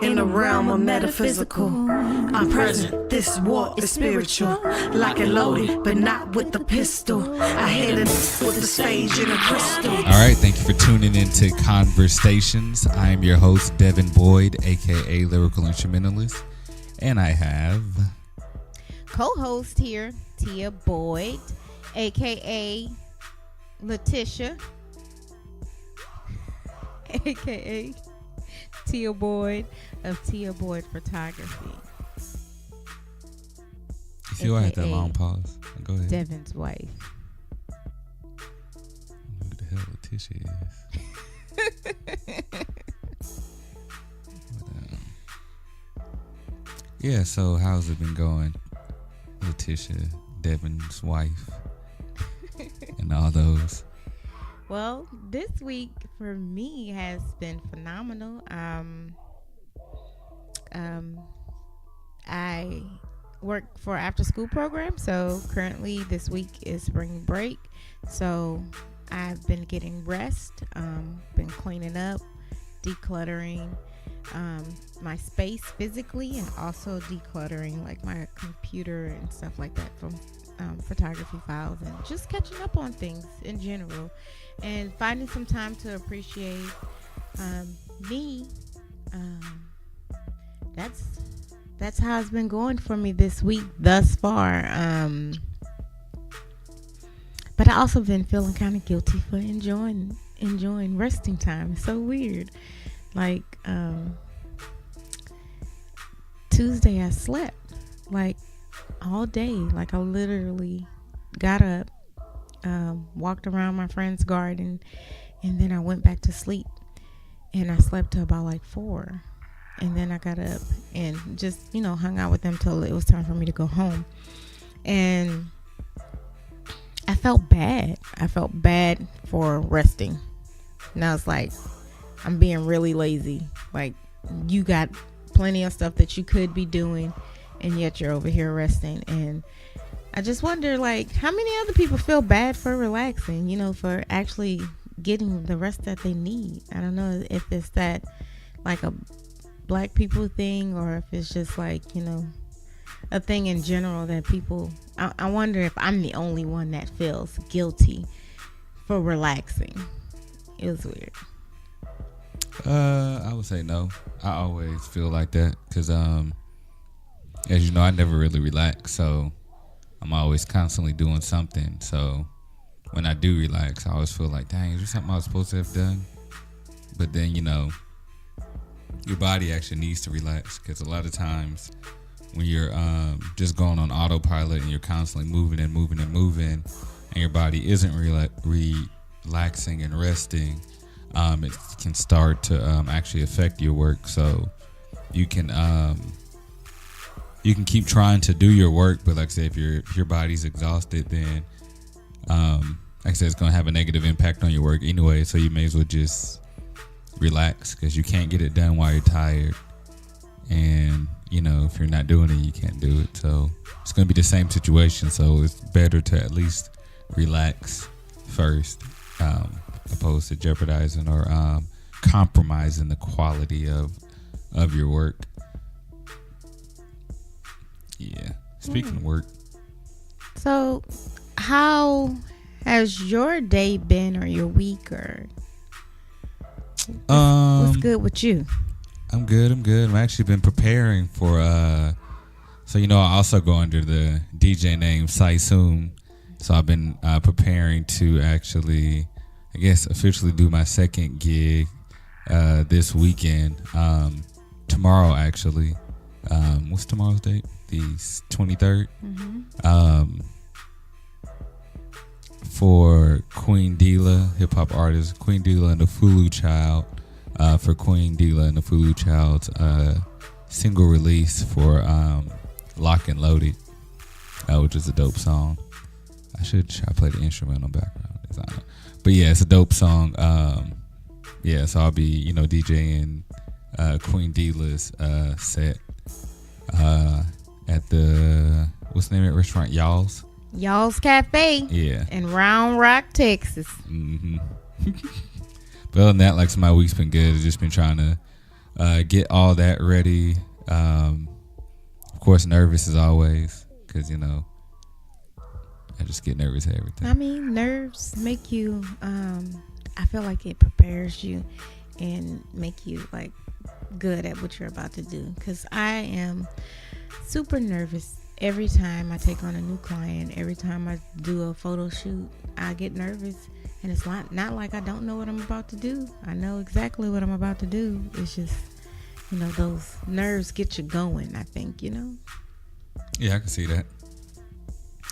in the realm of metaphysical. I'm present, this war is spiritual. Lock and loaded, but not with the pistol. I hit it with the sage and a crystal. All right, thank you for tuning in to ConverStayShuns. I am your host, Devin Boyd, aka Lyrical Instrumentalist, and I have co-host here, Tia Boyd, aka Letitia, aka Tia Boyd of Tia Boyd Photography. You see why I had that long pause? Go ahead. Devin's wife. Who the hell Letitia is? Yeah, so how's it been going? Letitia, Devin's wife, and all those. Well, this week for me has been phenomenal. I work for after school program, so currently this week is spring break. So I've been getting rest, been cleaning up, decluttering my space physically, and also decluttering like my computer and stuff like that from photography files, and just catching up on things in general, and finding some time to appreciate me. That's how it's been going for me this week thus far. But I also been feeling kind of guilty for enjoying resting time. It's so weird. Like Tuesday I slept like all day. Like I literally got up, walked around my friend's garden, and then I went back to sleep, and I slept till about like 4, and then I got up and just hung out with them till it was time for me to go home. And I felt bad for resting. Now it's like I'm being really lazy. Like, you got plenty of stuff that you could be doing, and yet you're over here resting. And I just wonder, like, how many other people feel bad for relaxing, for actually getting the rest that they need. I don't know if it's that like a black people thing, or if it's just like, a thing in general that people, I wonder if I'm the only one that feels guilty for relaxing. It was weird. I would say no. I always feel like that because, as you know, I never really relax, so I'm always constantly doing something. So when I do relax, I always feel like, dang, is there something I was supposed to have done? But then, your body actually needs to relax, because a lot of times when you're just going on autopilot and you're constantly moving, and your body isn't relaxing and resting, it can start to actually affect your work. So you can keep trying to do your work, but like I said, if your body's exhausted, then like I said, it's gonna have a negative impact on your work anyway. So you may as well just relax, because you can't get it done while you're tired, and if you're not doing it, you can't do it. So it's gonna be the same situation. So it's better to at least relax first, opposed to jeopardizing or compromising the quality of your work. Yeah. Speaking of work. So how has your day been, or your week, or what's good with you? I'm good. I've actually been preparing for so I also go under the DJ name Saisum. So I've been preparing to actually, I guess, officially do my second gig this weekend. Tomorrow, actually. What's tomorrow's date? The 23rd. Mm-hmm. For Queen Dila, hip hop artist Queen Dila and the Fulu Child. For Queen Dila and the Fulu Child's single release for Lock and Loaded, which is a dope song. I should try to play the instrumental background design. But yeah, it's a dope song. So I'll be, DJing Queen Dila's set at the, what's the name of that restaurant? Yall's Cafe. Yeah. In Round Rock, Texas. Mm-hmm. But other than that, like, so my week's been good. I've just been trying to get all that ready. Of course, nervous as always, because I just get nervous at everything. I mean, nerves make you. I feel like it prepares you and make you like good at what you're about to do. Because I am super nervous every time I take on a new client. Every time I do a photo shoot, I get nervous, and it's not like I don't know what I'm about to do. I know exactly what I'm about to do. It's just those nerves get you going. I think Yeah, I can see that.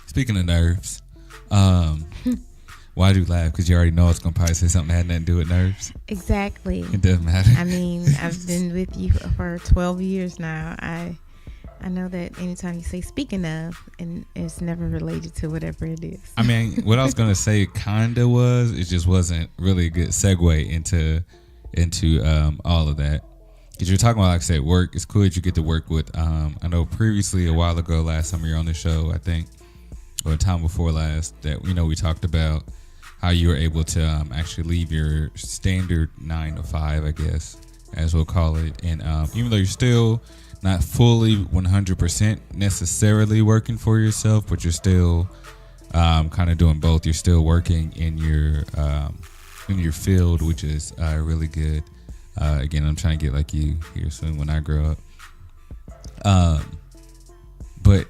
Speaking of nerves, why do you laugh? Because you already know it's going to probably say something that had nothing to do with nerves. Exactly. It doesn't matter. I mean, I've been with you for 12 years now. I know that anytime you say speaking of, and it's never related to whatever it is. I mean, what I was going to say kind of was, it just wasn't really a good segue into all of that. Because you're talking about, like I said, work. It's cool that you get to work with, I know previously, a while ago, last time you were on the show, I think, or the time before last, that we talked about how you were able to actually leave your standard 9 to 5, I guess, as we'll call it. And even though you're still not fully 100% necessarily working for yourself, but you're still kind of doing both. You're still working in your field, which is really good. Again, I'm trying to get like you here soon when I grow up. But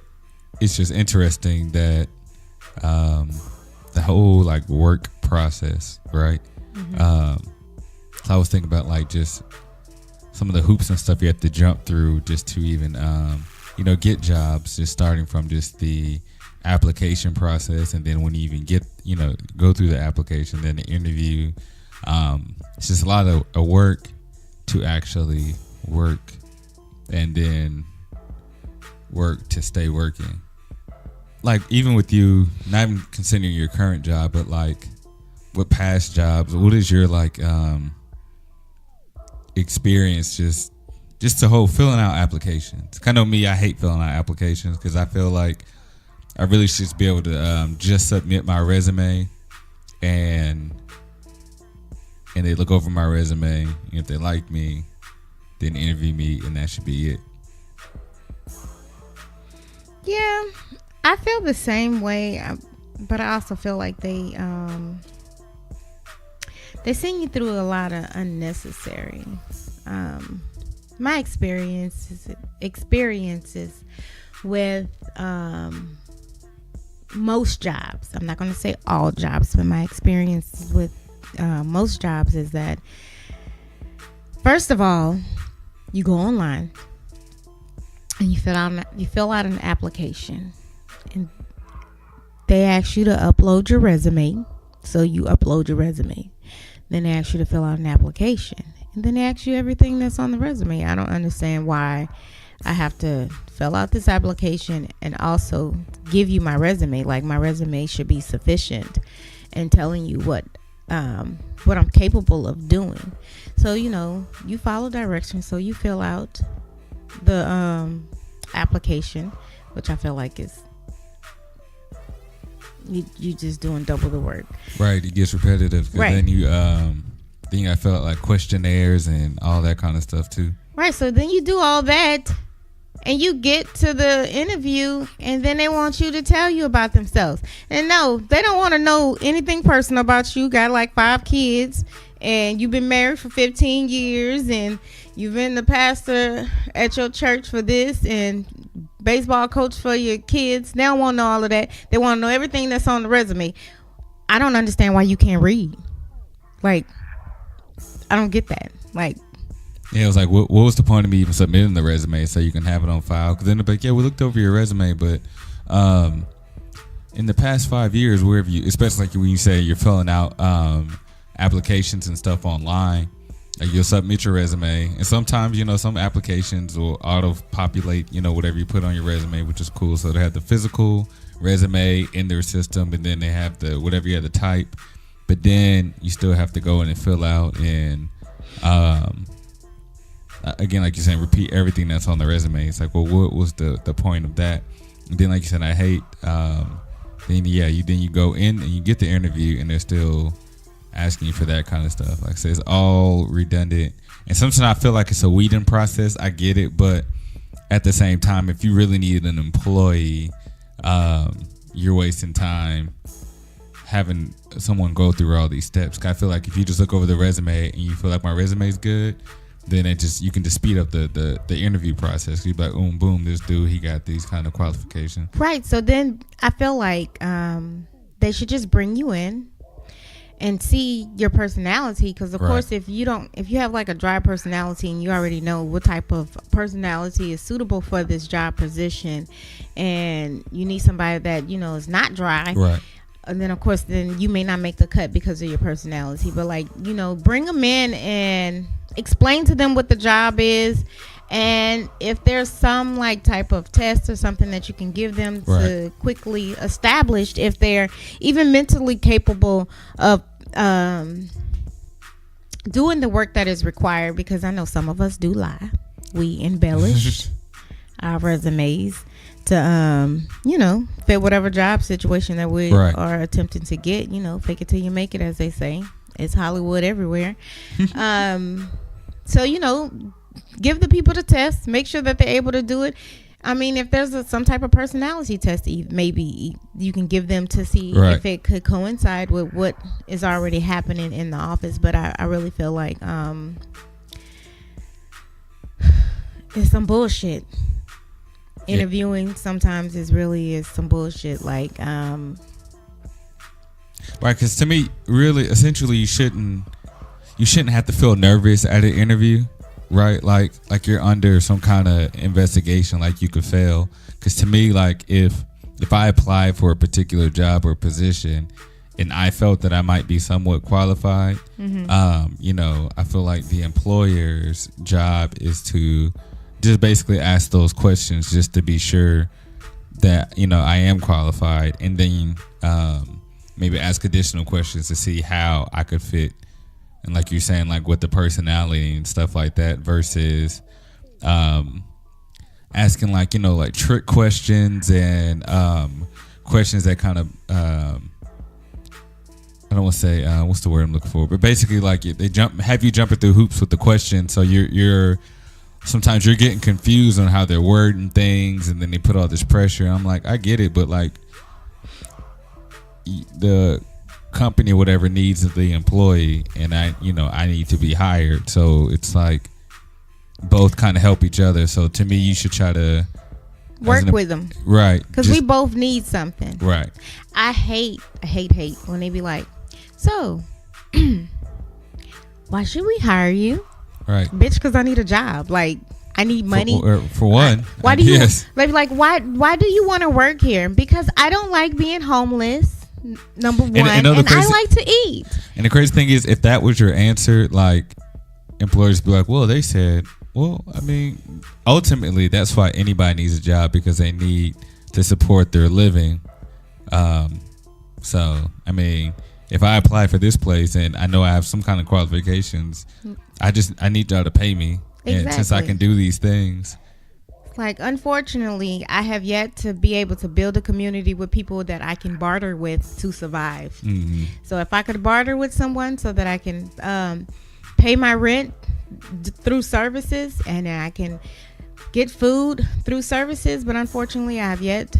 it's just interesting that the whole like work process, right? Mm-hmm. So I was thinking about like just some of the hoops and stuff you have to jump through just to even get jobs, just starting from just the application process, and then when you even get go through the application, then the interview. It's just a lot of work to actually work, and then work to stay working. Like even with you, not even considering your current job, but like with past jobs, what is your like experience just the whole filling out applications? Kind of me, I hate filling out applications because I feel like I really should just be able to just submit my resume, and they look over my resume, and if they like me, then interview me, and that should be it. Yeah, I feel the same way, but I also feel like they send you through a lot of unnecessary. My experiences with most jobs, I'm not going to say all jobs, but my experiences with most jobs is that, first of all, you go online and you fill out an application, and they ask you to upload your resume. So you upload your resume. Then they ask you to fill out an application, and then they ask you everything that's on the resume. I don't understand why I have to fill out this application and also give you my resume. Like, my resume should be sufficient in telling you what I'm capable of doing. So you follow directions. So you fill out the application, which I feel like is you just doing double the work. Right, it gets repetitive. 'Cause right. Then you I fill out like questionnaires and all that kind of stuff too. Right. So then you do all that, and you get to the interview, and then they want you to tell you about themselves. And no, they don't want to know anything personal about you. Got like 5 kids, and you've been married for 15 years, and you've been the pastor at your church for this, and baseball coach for your kids. They don't want to know all of that. They want to know everything that's on the resume. I don't understand why you can't read. Like, I don't get that. Like, yeah, it was like, what was the point of me even submitting the resume so you can have it on file? Because then they're like, yeah, we looked over your resume, but in the past 5 years, where have you, especially like when you say you're filling out applications and stuff online, like you'll submit your resume, and sometimes some applications will auto-populate whatever you put on your resume, which is cool. So they have the physical resume in their system, and then they have the whatever you have to type, but then you still have to go in and fill out and again, like you're saying, repeat everything that's on the resume. It's like, well, what was the point of that? And then, like you said, I hate then you go in and you get the interview, and they're still asking you for that kind of stuff. Like I said, it's all redundant. And sometimes I feel like it's a weeding process. I get it, but at the same time, if you really need an employee, you're wasting time having someone go through all these steps. I feel like if you just look over the resume and you feel like my resume is good, then you can just speed up the interview process. You'd be like, boom, this dude, he got these kind of qualifications. Right. So then I feel like they should just bring you in and see your personality, because of course if you have like a dry personality and you already know what type of personality is suitable for this job position, and you need somebody that is not dry, right? And then of course then you may not make the cut because of your personality. But like bring them in and explain to them what the job is, and if there's some like type of test or something that you can give them to quickly establish if they're even mentally capable of doing the work that is required, because I know some of us do lie. We embellish our resumes to fit whatever job situation that we are attempting to get. Fake it till you make it, as they say. It's Hollywood everywhere. So give the people the test, make sure that they're able to do it. I mean, if there's some type of personality test, maybe you can give them to see if it could coincide with what is already happening in the office. But I really feel like it's some bullshit. Interviewing sometimes is some bullshit. Like, right? Because to me, really, essentially, you shouldn't have to feel nervous at an interview. Right, like you're under some kind of investigation, like you could fail. Because to me, like if I applied for a particular job or position, and I felt that I might be somewhat qualified, I feel like the employer's job is to just basically ask those questions just to be sure that I am qualified, and then maybe ask additional questions to see how I could fit. And like you're saying, like with the personality and stuff like that, versus asking like trick questions and questions that kind of I don't want to say what's the word I'm looking for, but basically like they have you jumping through hoops with the question, so you're sometimes you're getting confused on how they're wording things, and then they put all this pressure. I'm like, I get it, but like the company or whatever needs the employee, and I need to be hired, so it's like both kind of help each other. So to me, you should try to work with them, right? Because we both need something, right? I hate when they be like, so why should we hire you, right, bitch? Because I need a job. Like, I need money for one. Why do you like why do you want to work here? Because I don't like being homeless, number one, and I like to eat. And the crazy thing is, if that was your answer, like employers be like, well, they said, well, I mean, ultimately that's why anybody needs a job, because they need to support their living. So I mean, if I apply for this place and I know I have some kind of qualifications, I need y'all to pay me. Exactly. And since I can do these things, like, unfortunately, I have yet to be able to build a community with people that I can barter with to survive. Mm-hmm. So if I could barter with someone so that I can pay my rent through services, and I can get food through services, but unfortunately, I have yet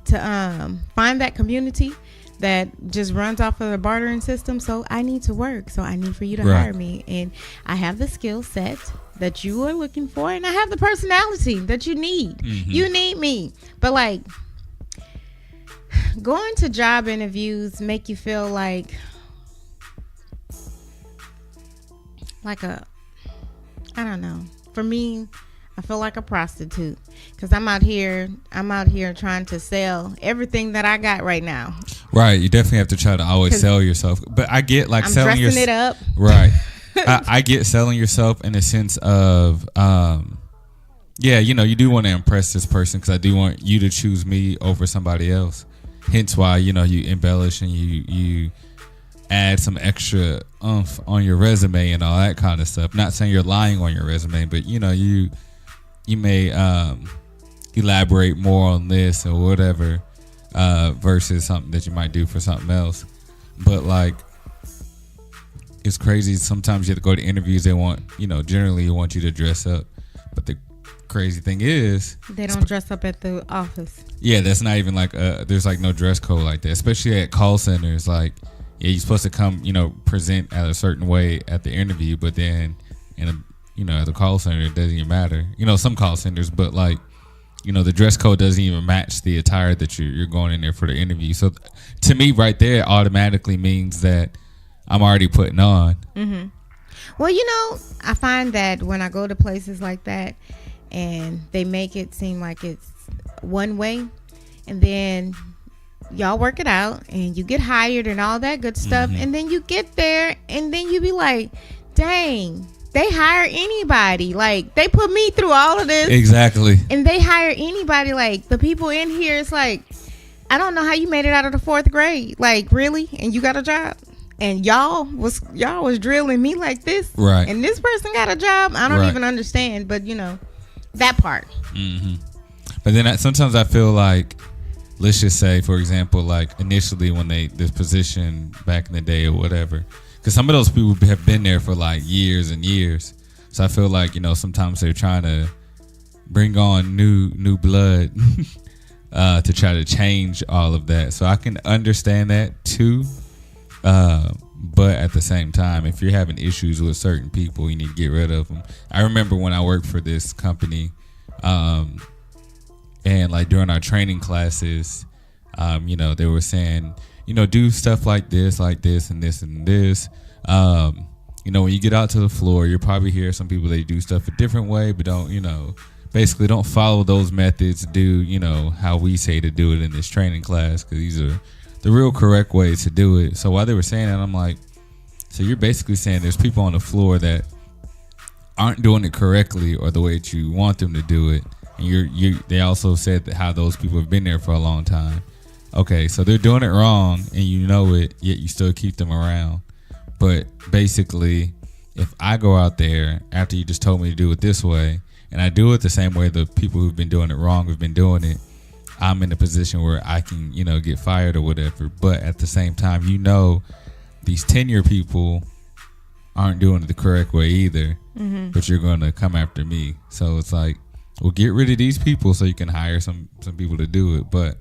to find that community that just runs off of the bartering system. So I need to work. So I need for you to hire me, and I have the skill set that you are looking for, and I have the personality that you need. Mm-hmm. You need me. But like, going to job interviews make you feel like I don't know. For me, I feel like a prostitute, because I'm out here trying to sell everything that I got right now. Right. You definitely have to try to always sell yourself. But I get like I'm selling dressing it up. Right. I get selling yourself in the sense of, you do want to impress this person, because I do want you to choose me over somebody else. Hence why, you embellish and you add some extra oomph on your resume and all that kind of stuff. Not saying you're lying on your resume, but you may elaborate more on this or whatever, versus something that you might do for something else. But like, it's crazy. Sometimes you have to go to interviews. They want, generally you want you to dress up, but the crazy thing is they don't dress up at the office. Yeah, that's not even like there's like no dress code like that, especially at call centers. Like, yeah, you're supposed to come, present at a certain way at the interview, but then at the call center it doesn't even matter. Some call centers, but like, the dress code doesn't even match the attire that you're going in there for the interview. So to me, right there, automatically means that I'm already putting on. Mm-hmm. Well, I find that when I go to places like that, and they make it seem like it's one way, and then y'all work it out and you get hired and all that good stuff, and then you get there and then you be like, dang, they hire anybody. Like, they put me through all of this. Exactly. And they hire anybody. Like, the people in here, it's like, I don't know how you made it out of the 4th grade. Like, really? And you got a job? And y'all was drilling me like this? Right. And this person got a job? I don't even understand, but that part. But then sometimes I feel like, let's just say, for example, like initially when this position back in the day or whatever, because some of those people have been there for like years and years. So I feel like, sometimes they're trying to bring on new blood to try to change all of that. So I can understand that too. But at the same time, if you're having issues with certain people, you need to get rid of them. I remember when I worked for this company, and like during our training classes, they were saying, do stuff like this, and this, and this. When you get out to the floor, you'll probably hear some people, they do stuff a different way, but basically don't follow those methods. Do, how we say to do it in this training class, because these are the real correct ways to do it. So while they were saying that, I'm like, so you're basically saying there's people on the floor that aren't doing it correctly or the way that you want them to do it. And they also said that how those people have been there for a long time. Okay, so they're doing it wrong and you know it, yet you still keep them around. But basically, if I go out there after you just told me to do it this way, and I do it the same way the people who've been doing it wrong have been doing it, I'm in a position where I can, get fired or whatever. But at the same time, these tenure people aren't doing it the correct way either, but you're going to come after me. So it's like, well, get rid of these people so you can hire some people to do it. But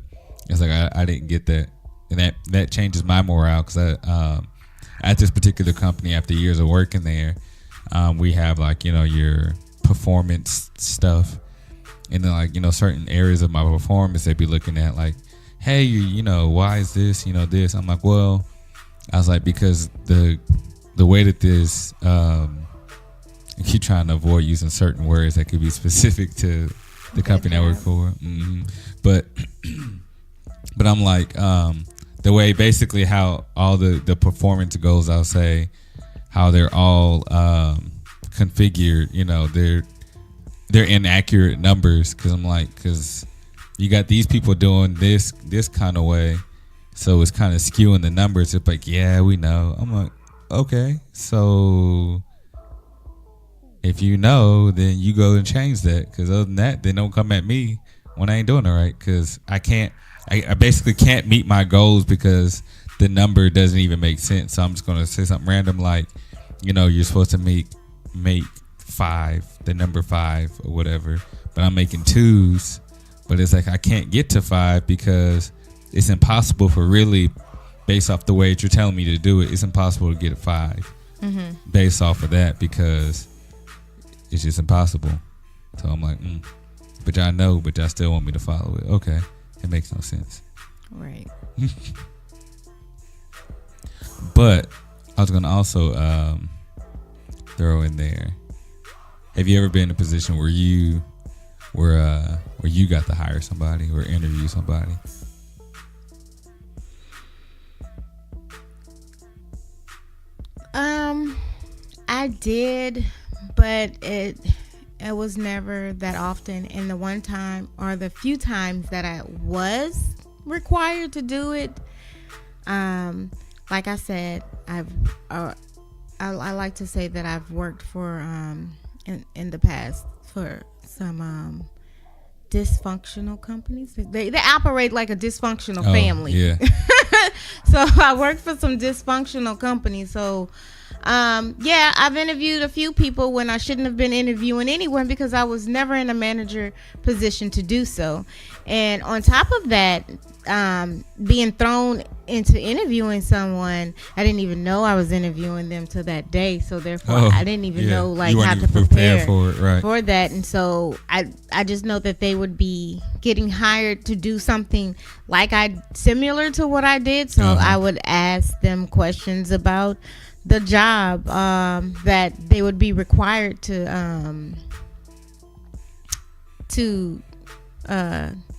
it's like, I didn't get that. And that changes my morale, because at this particular company, after years of working there, we have like, your performance stuff. And then like, certain areas of my performance, they'd be looking at like, hey, why is this, this? I'm like, well, I was like, because the way that this, I keep trying to avoid using certain words that could be specific to the company I work for. But I'm like, the way basically how all the performance goes, I'll say how they're all configured, they're inaccurate numbers, because you got these people doing this kind of way, so it's kind of skewing the numbers. It's like, yeah, we know. I'm like, okay, so if you know, then you go and change that, because other than that, then don't come at me when I ain't doing it right, because I basically can't meet my goals because the number doesn't even make sense. So I'm just gonna say something random like, you're supposed to make 5, the number 5 or whatever, but I'm making 2s, but it's like I can't get to 5 because it's impossible for really, based off the way that you're telling me to do it, it's impossible to get a 5 based off of that, because it's just impossible. So I'm like, but y'all know, but y'all still want me to follow it. Okay, it makes no sense. Right. But I was gonna also throw in there, have you ever been in a position where you got to hire somebody or interview somebody? I did, but it was never that often. And the one time or the few times that I was required to do it, like I said, I like to say that I've worked for in the past for some dysfunctional companies. They operate like a dysfunctional family. Yeah. So I worked for some dysfunctional companies. So Yeah, I've interviewed a few people when I shouldn't have been interviewing anyone because I was never in a manager position to do so. And on top of that, being thrown into interviewing someone, I didn't even know I was interviewing them till that day. So therefore, I didn't even know like how to prepare for it, right? For that. And so I just know that they would be getting hired to do something like similar to what I did. So I would ask them questions about the job that they would be required to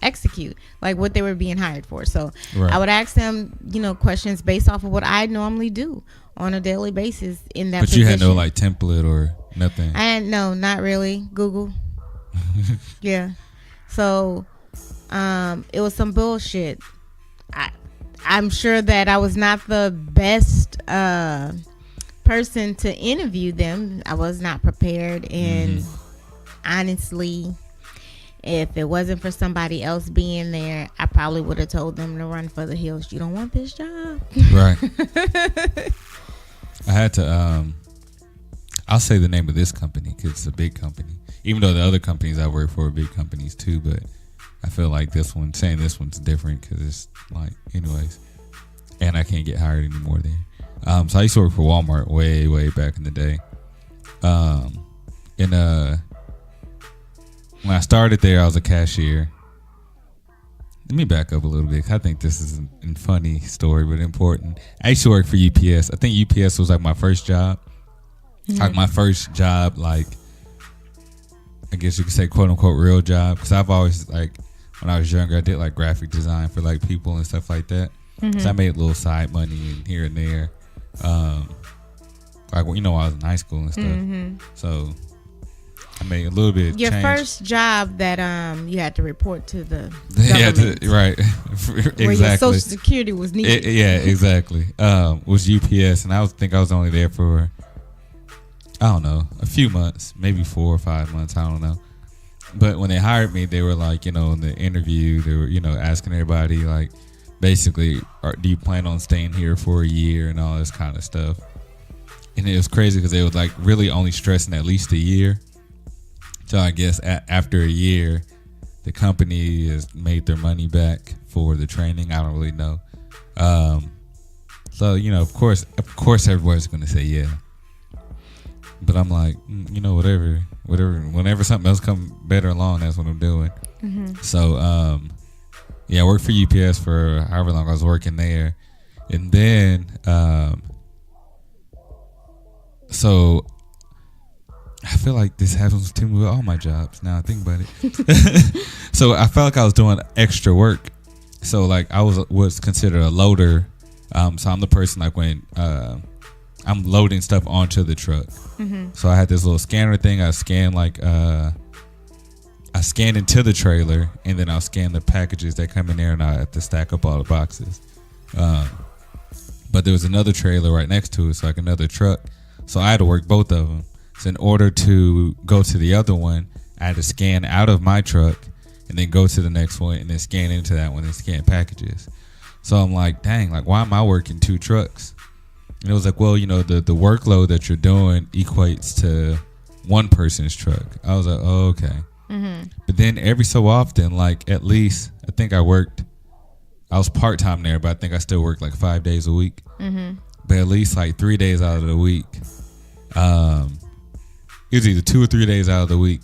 execute, like what they were being hired for. So I would ask them, questions based off of what I normally do on a daily basis in that position. You had no like template or nothing? No, not really. Google. Yeah. So it was some bullshit. I'm sure that I was not the best person to interview them. I was not prepared, and honestly, if it wasn't for somebody else being there, I probably would have told them to run for the hills. You don't want this job. Right. I had to, I'll say the name of this company because it's a big company. Even though the other companies I work for are big companies too, but I feel like saying this one's different because it's like, anyways. And I can't get hired anymore there. So I used to work for Walmart way, way back in the day. When I started there, I was a cashier. Let me back up a little bit. I think this is a funny story, but important. I used to work for UPS. I think UPS was like my first job. Like my first job, like, I guess you could say quote unquote real job. Because I've always, like, when I was younger, I did like graphic design for like people and stuff like that. So I made a little side money and here and there. Like, when I was in high school and stuff. So I made a little bit of your change. First job that you had to report to the government. Right. Exactly. Where your Social Security was needed. Yeah, exactly. Was UPS, and I think I was only there for, I don't know, a few months, maybe 4 or 5 months, I don't know. But when they hired me, they were like, in the interview, they were, asking everybody, like, basically, do you plan on staying here for a year and all this kind of stuff? And it was crazy because they were like really only stressing at least a year. So I guess after a year, the company has made their money back for the training. I don't really know. So, of course, everybody's going to say yeah. But I'm like, whatever. Whenever something else comes better along, that's what I'm doing. So, I worked for UPS for however long I was working there. And then, so I feel like this happens to me with all my jobs now I think about it. So I felt like I was doing extra work. So like I was considered a loader. So I'm the person like when I'm loading stuff onto the truck. So I had this little scanner thing. I scanned into the trailer, and then I'll scan the packages that come in there, and I have to stack up all the boxes. But there was another trailer right next to it, so like another truck. So I had to work both of them. So in order to go to the other one, I had to scan out of my truck and then go to the next one and then scan into that one and scan packages. So I'm like, dang, like why am I working 2 trucks? And it was like, well, the workload that you're doing equates to one person's truck. I was like, oh, okay. But then every so often, like at least I think I was part-time there, but I think I still worked like 5 days a week. But at least like 3 days out of the week, it was either 2 or 3 days out of the week,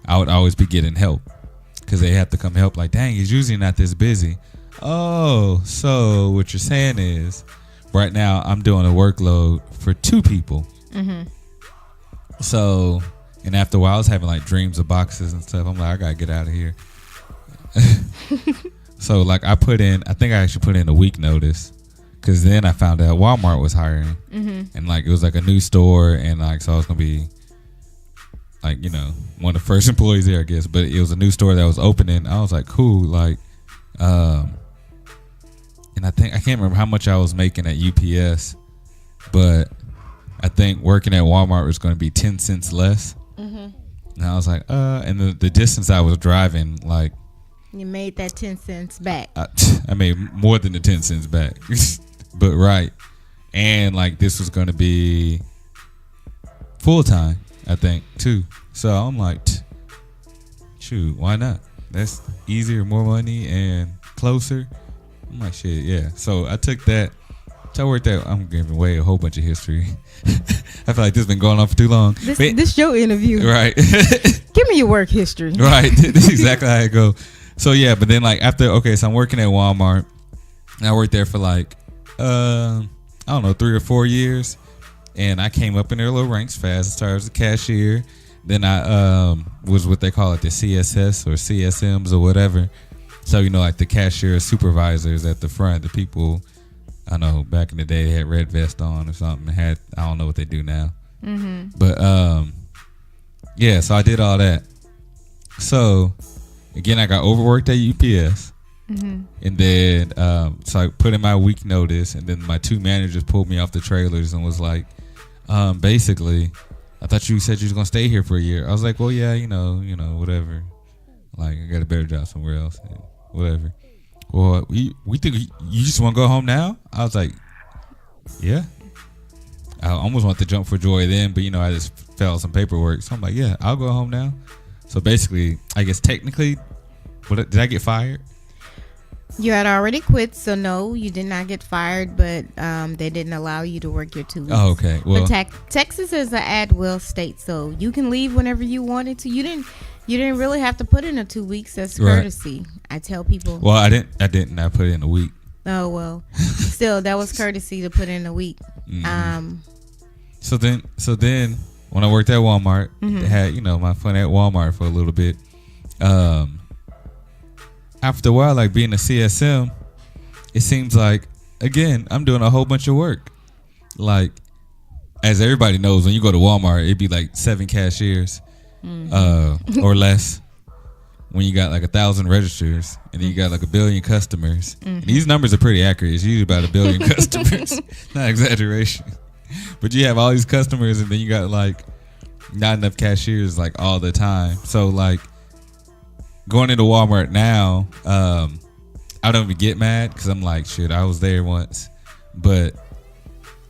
I would always be getting help because they have to come help. Like, dang, he's usually not this busy. Oh, so what you're saying is right now I'm doing a workload for 2 people. So, and after a while I was having like dreams of boxes and stuff. I'm like, I gotta get out of here. So like I think I actually put in a week notice because then I found out Walmart was hiring. And like it was like a new store, and like so I was gonna be like, one of the first employees there, I guess. But it was a new store that was opening. I was like, cool, like and I can't remember how much I was making at UPS, but I think working at Walmart was going to be 10 cents less. And I was like, and the distance I was driving, like, you made that 10 cents back. I made more than the 10 cents back. But right. And like this was going to be full time, I think, too. So I'm like, shoot, why not? That's easier, more money, and closer. I'm like, shit, yeah. So I took that. So I worked there. I'm giving away a whole bunch of history. I feel like this has been going on for too long. This your interview. Right. Give me your work history. Right. This is exactly how it goes. So yeah, but then like after, okay, so I'm working at Walmart. And I worked there for like, I don't know, 3 or 4 years. And I came up in their little ranks fast. I started as a cashier. Then I was what they call it, the CSS or CSMs or whatever. So, you know, like the cashier supervisors at the front, the people, I know back in the day they had red vest on or something. I don't know what they do now. Mm-hmm. But yeah, so I did all that. So again, I got overworked at UPS. Mm-hmm. And then so I put in my week notice, and then my 2 managers pulled me off the trailers and was like, basically, I thought you said you was gonna stay here for a year. I was like, well, yeah, you know, whatever. Like, I got a better job somewhere else, whatever. Well, we think you just want to go home now. I was like, yeah. I almost wanted to jump for joy then, but you know, I just fell some paperwork, so I'm like, yeah, I'll go home now. So basically, I guess technically, did I get fired? You had already quit, so no, you did not get fired, but they didn't allow you to work your 2 weeks. Oh, okay. Well, but Texas is an at-will state, so you can leave whenever you wanted to. You didn't really have to put in a 2 weeks. That's courtesy. Right. I tell people. Well, I didn't. I put in a week. Oh well, still that was courtesy to put in a week. Mm-hmm. So then when I worked at Walmart, mm-hmm. I had my fun at Walmart for a little bit. After a while, like being a CSM, it seems like, again, I'm doing a whole bunch of work. Like, as everybody knows, when you go to Walmart, it'd be like 7 cashiers or less. When you got like 1,000 registers and then you got like 1 billion customers. Mm-hmm. And these numbers are pretty accurate. It's usually about 1 billion customers. Not exaggeration. But you have all these customers and then you got like not enough cashiers like all the time. So like, going into Walmart now, I don't even get mad because I'm like, shit, I was there once. But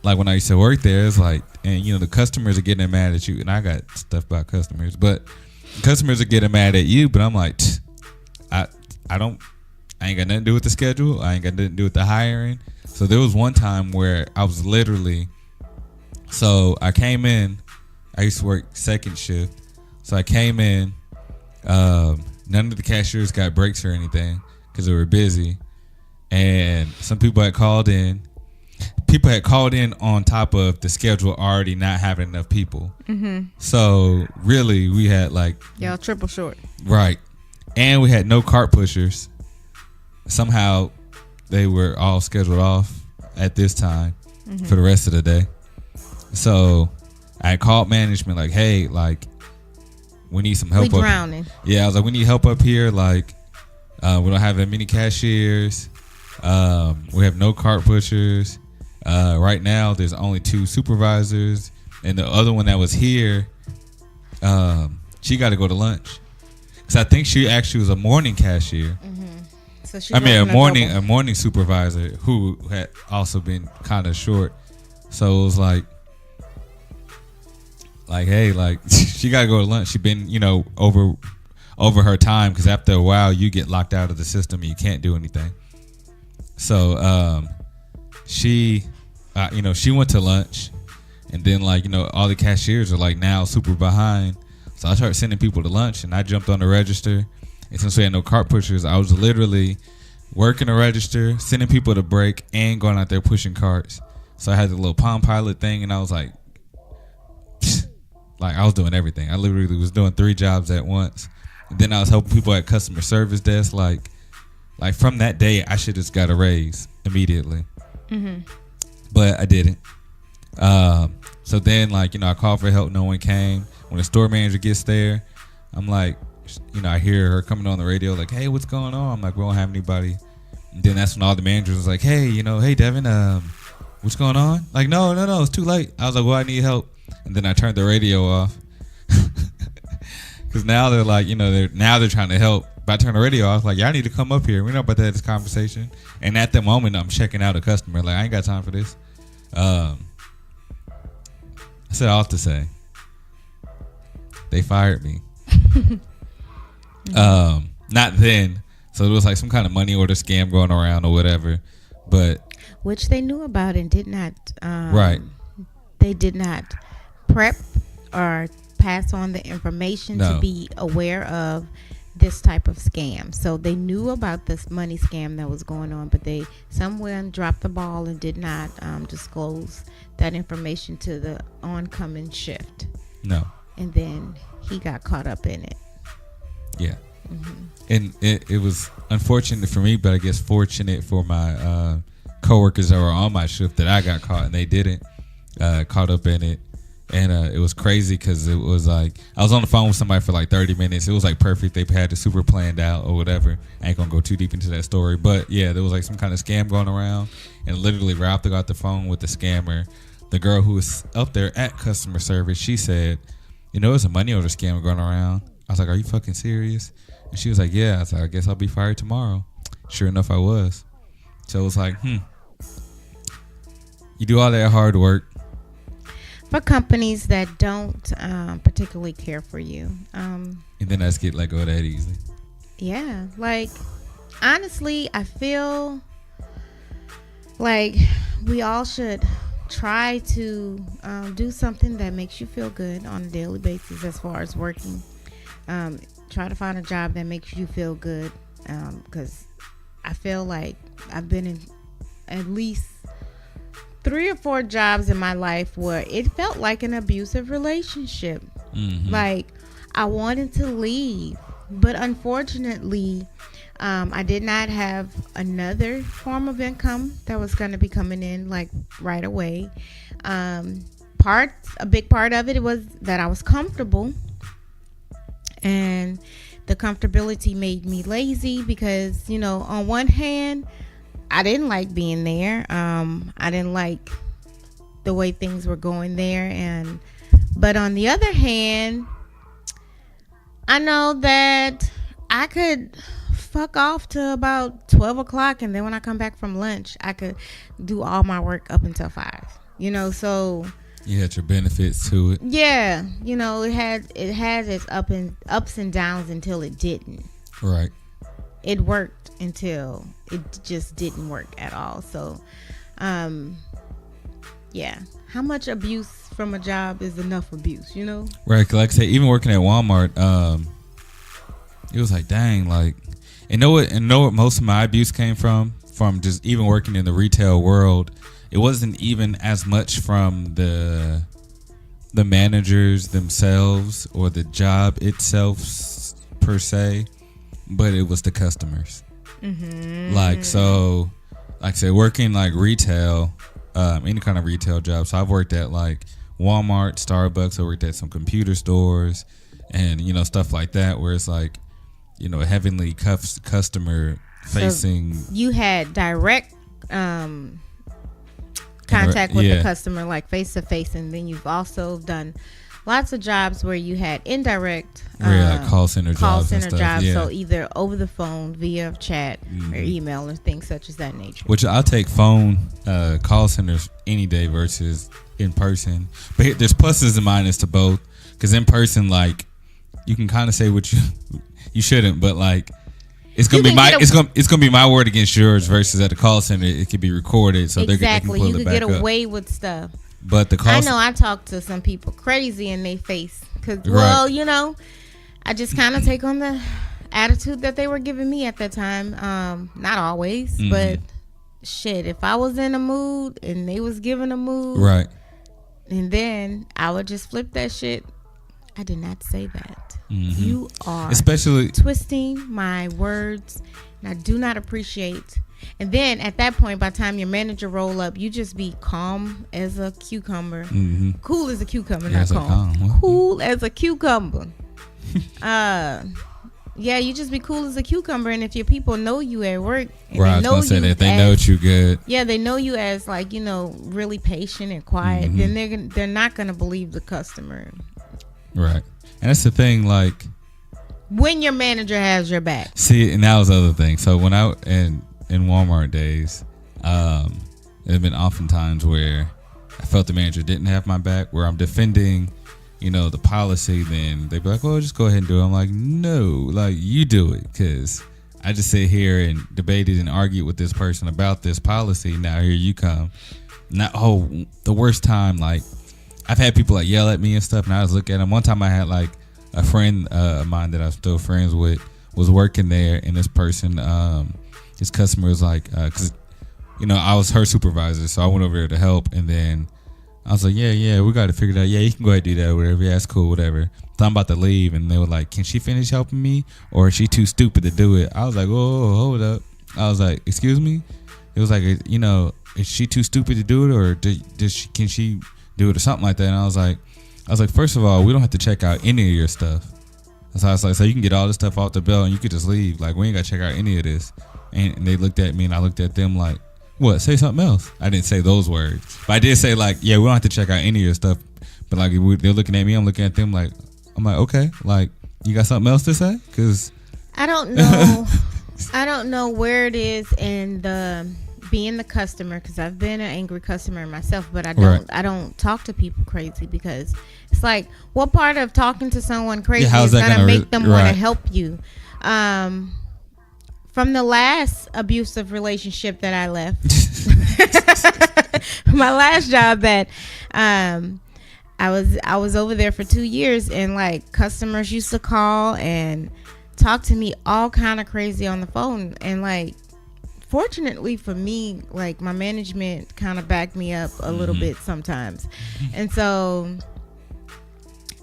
like when I used to work there, it's like, and the customers are getting mad at you. And I got stuff about customers, but customers are getting mad at you. But I'm like, I ain't got nothing to do with the schedule. I ain't got nothing to do with the hiring. So there was one time where I was literally, so I came in, I used to work second shift. So I came in, none of the cashiers got breaks or anything because they were busy. And some people had called in. People had called in on top of the schedule already not having enough people. Mm-hmm. So really, we had like... Y'all triple short. Right. And we had no cart pushers. Somehow, they were all scheduled off at this time for the rest of the day. So I called management like, hey, like... we need some help. We drowning. Yeah, I was like, we need help up here. Like, we don't have that many cashiers. We have no cart pushers. Right now, there's only 2 supervisors, and the other one that was here, she got to go to lunch. Cause I think she actually was a morning cashier. Mm-hmm. So she a morning supervisor who had also been kind of short. So it was like, hey, like she gotta go to lunch. She been, over her time because after a while you get locked out of the system and you can't do anything. So she went to lunch, and then all the cashiers are like now super behind. So I started sending people to lunch, and I jumped on the register. And since we had no cart pushers, I was literally working the register, sending people to break, and going out there pushing carts. So I had the little Palm Pilot thing, and I was like I was doing everything. I literally was doing 3 jobs at once. And then I was helping people at customer service desk. Like from that day, I should have just got a raise immediately. Mm-hmm. But I didn't. So then, I called for help. No one came. When the store manager gets there, I'm like, I hear her coming on the radio like, hey, what's going on? I'm like, we don't have anybody. And then that's when all the managers was like, hey, hey, Devin, what's going on? Like, no, it's too late. I was like, well, I need help. And then I turned the radio off. Because now they're like, they're trying to help. But I turned the radio off, like, y'all need to come up here. We're not about to have this conversation. And at the moment, I'm checking out a customer. Like, I ain't got time for this. I said all to say, they fired me. Not then. So it was like some kind of money order scam going around or whatever. But which they knew about and did not. Right. They did not prep or pass on the information to be aware of this type of scam. So they knew about this money scam that was going on, but they somewhere dropped the ball and did not disclose that information to the oncoming shift. No. And then he got caught up in it. Yeah. And it was unfortunate for me, but I guess fortunate for my coworkers that were on my shift that I got caught and they didn't caught up in it. And it was crazy because it was like I was on the phone with somebody for like 30 minutes. It was like perfect. They had it super planned out or whatever. I ain't gonna go too deep into that story, but yeah, there was like some kind of scam going around. And literally right after I got the phone with the scammer, the girl who was up there at customer service, she said, there's a money order scam going around. I was like, are you fucking serious? And she was like, yeah. I was like, I guess I'll be fired tomorrow. Sure enough, I was. So it was like, you do all that hard work for companies that don't particularly care for you. And then I just get let go that easily. Yeah. Like, honestly, I feel like we all should try to do something that makes you feel good on a daily basis as far as working. Try to find a job that makes you feel good, because I feel like I've been in at least 3 or 4 jobs in my life where it felt like an abusive relationship. Like I wanted to leave, but unfortunately I did not have another form of income that was going to be coming in like right away. A big part of it was that I was comfortable, and the comfortability made me lazy because, on one hand, I didn't like being there. I didn't like the way things were going there. But on the other hand, I know that I could fuck off to about 12 o'clock. And then when I come back from lunch, I could do all my work up until 5, so. You had your benefits to it. Yeah. It had its ups and downs until it didn't. Right. It worked until it just didn't work at all. So, yeah. How much abuse from a job is enough abuse, Right. Like I say, even working at Walmart, it was like, dang, like, and know what most of my abuse came from just even working in the retail world. It wasn't even as much from the managers themselves or the job itself per se, but it was the customers. Like, so, like I said, working like retail, any kind of retail job. So I've worked at like Walmart, Starbucks. I worked at some computer stores and, stuff like that where it's like, heavily customer facing. So you had direct contact with the customer, like face to face, and then you've also done lots of jobs where you had indirect like call center jobs. Yeah. So either over the phone, via chat, or email, or things such as that nature. Which I'll take phone call centers any day versus in person. But there's pluses and minuses to both. Because in person, like, you can kind of say what you shouldn't, but like. It's gonna be my word against yours versus at the call center it could be recorded, so they can pull it back up. You could get away with stuff. But I talked to some people crazy in their face because, I just kind of take on the attitude that they were giving me at that time. Not always, but shit, if I was in a mood and they was giving a mood, right, and then I would just flip that shit. I did not say that. You are especially twisting my words, and I do not appreciate. And then at that point, by the time your manager roll up, you just be calm as a cucumber, cool as a cucumber, not calm, cool as a cucumber. Yeah, you just be cool as a cucumber, and if your people know you at work, and right, I was gonna say that they know you good. Yeah, they know you as like really patient and quiet. Then they're not gonna believe the customer. Right. And that's the thing, like when your manager has your back. See, and that was the other thing. So when I in Walmart days, there have been often times where I felt the manager didn't have my back, where I'm defending the policy, then they'd be like, well, just go ahead and do it. I'm like, no, like, you do it, because I just sit here and debated and argued with this person about this policy. Now here you come. The worst time, like, I've had people like yell at me and stuff, and I was looking at them. One time I had like a friend of mine that I'm still friends with was working there, and this person, his customer was like, because I was her supervisor, so I went over there to help, and then I was like, yeah, we got to figure it out. Yeah, you can go ahead and do that, whatever. Yeah, it's cool, whatever. So I'm about to leave, and they were like, can she finish helping me, or is she too stupid to do it? I was like, whoa, hold up. I was like, excuse me? It was like, is she too stupid to do it, or can she do it or something like that? And I was like, first of all, we don't have to check out any of your stuff. So I was like, so you can get all this stuff off the belt and you could just leave. Like, we ain't got to check out any of this. And they looked at me and I looked at them like, what? Say something else. I didn't say those words, but I did say like, yeah, we don't have to check out any of your stuff. But like, they're looking at me, I'm looking at them like, I'm like, okay, like, you got something else to say? Cause I don't know. I don't know where it is in the being the customer, because I've been an angry customer myself, but I don't talk to people crazy, because it's like, what part of talking to someone crazy is gonna make them want to help you? From the last abusive relationship that I left, my last job that I was over there for 2 years, and like customers used to call and talk to me all kind of crazy on the phone, and like, fortunately for me, like, my management kind of backed me up a little bit sometimes. And so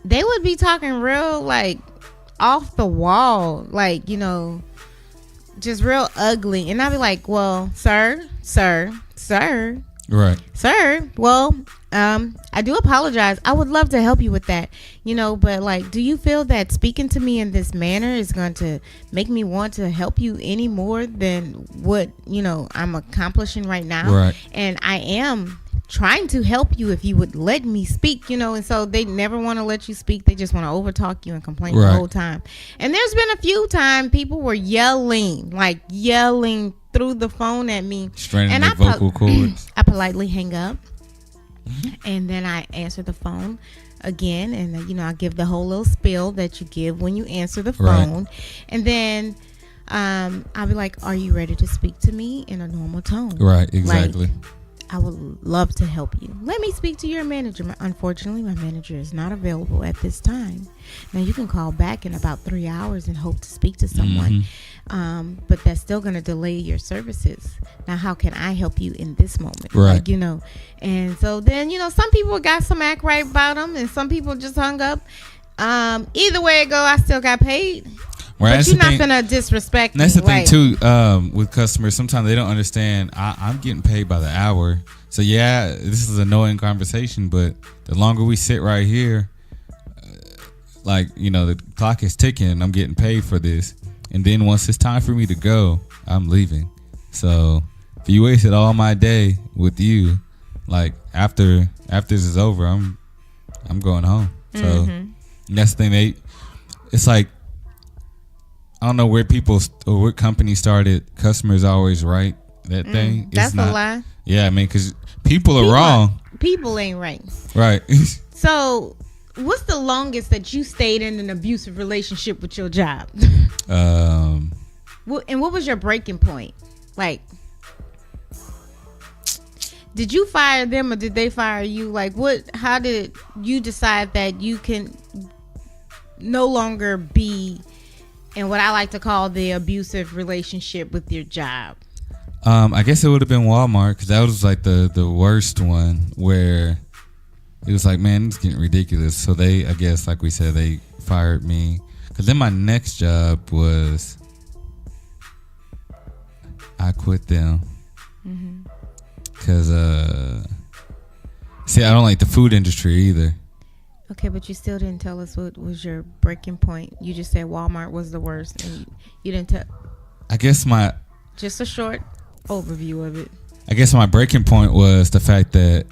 they would be talking real, like, off the wall, like, just real ugly. And I'd be like, well, sir, right, sir, well, I do apologize. I would love to help you with that, but like, do you feel that speaking to me in this manner is going to make me want to help you any more than what, I'm accomplishing right now? Right. And I am trying to help you if you would let me speak, and so they never want to let you speak. They just want to overtalk you and complain the whole time. And there's been a few times people were yelling through the phone at me. Straining their vocal cords. I politely hang up. And then I answer the phone again, and I give the whole little spiel that you give when you answer the phone. Right. And then I'll be like, are you ready to speak to me in a normal tone? Right, exactly. Like, I would love to help you. Let me speak to your manager. Unfortunately, my manager is not available at this time. Now, you can call back in about 3 hours and hope to speak to someone. But that's still going to delay your services. Now, how can I help you in this moment? Right. Like, and so then, some people got some act right about them, and some people just hung up. Either way it go, I still got paid. Right, but you're not gonna disrespect me. That's the thing too, with customers. Sometimes they don't understand. I'm getting paid by the hour, so yeah, this is an annoying conversation. But the longer we sit right here, the clock is ticking, and I'm getting paid for this. And then once it's time for me to go, I'm leaving. So if you wasted all my day with you, like after this is over, I'm going home. So that's the thing. It's like, I don't know where people or what company started. Customers always right. That thing. That's a lie. Yeah, I mean, because people are wrong. People ain't right. Right. So, what's the longest that you stayed in an abusive relationship with your job? And what was your breaking point? Like, did you fire them or did they fire you? Like, how did you decide that you can no longer be in what I like to call the abusive relationship with your job? I guess it would have been Walmart, because that was like the worst one, where it was like, man, it's getting ridiculous. So they, I guess, like we said, they fired me. Because then my next job was, I quit them. Because, see, I don't like the food industry either. Okay, but you still didn't tell us what was your breaking point. You just said Walmart was the worst, and you didn't tell. I guess just a short overview of it. I guess my breaking point was the fact that,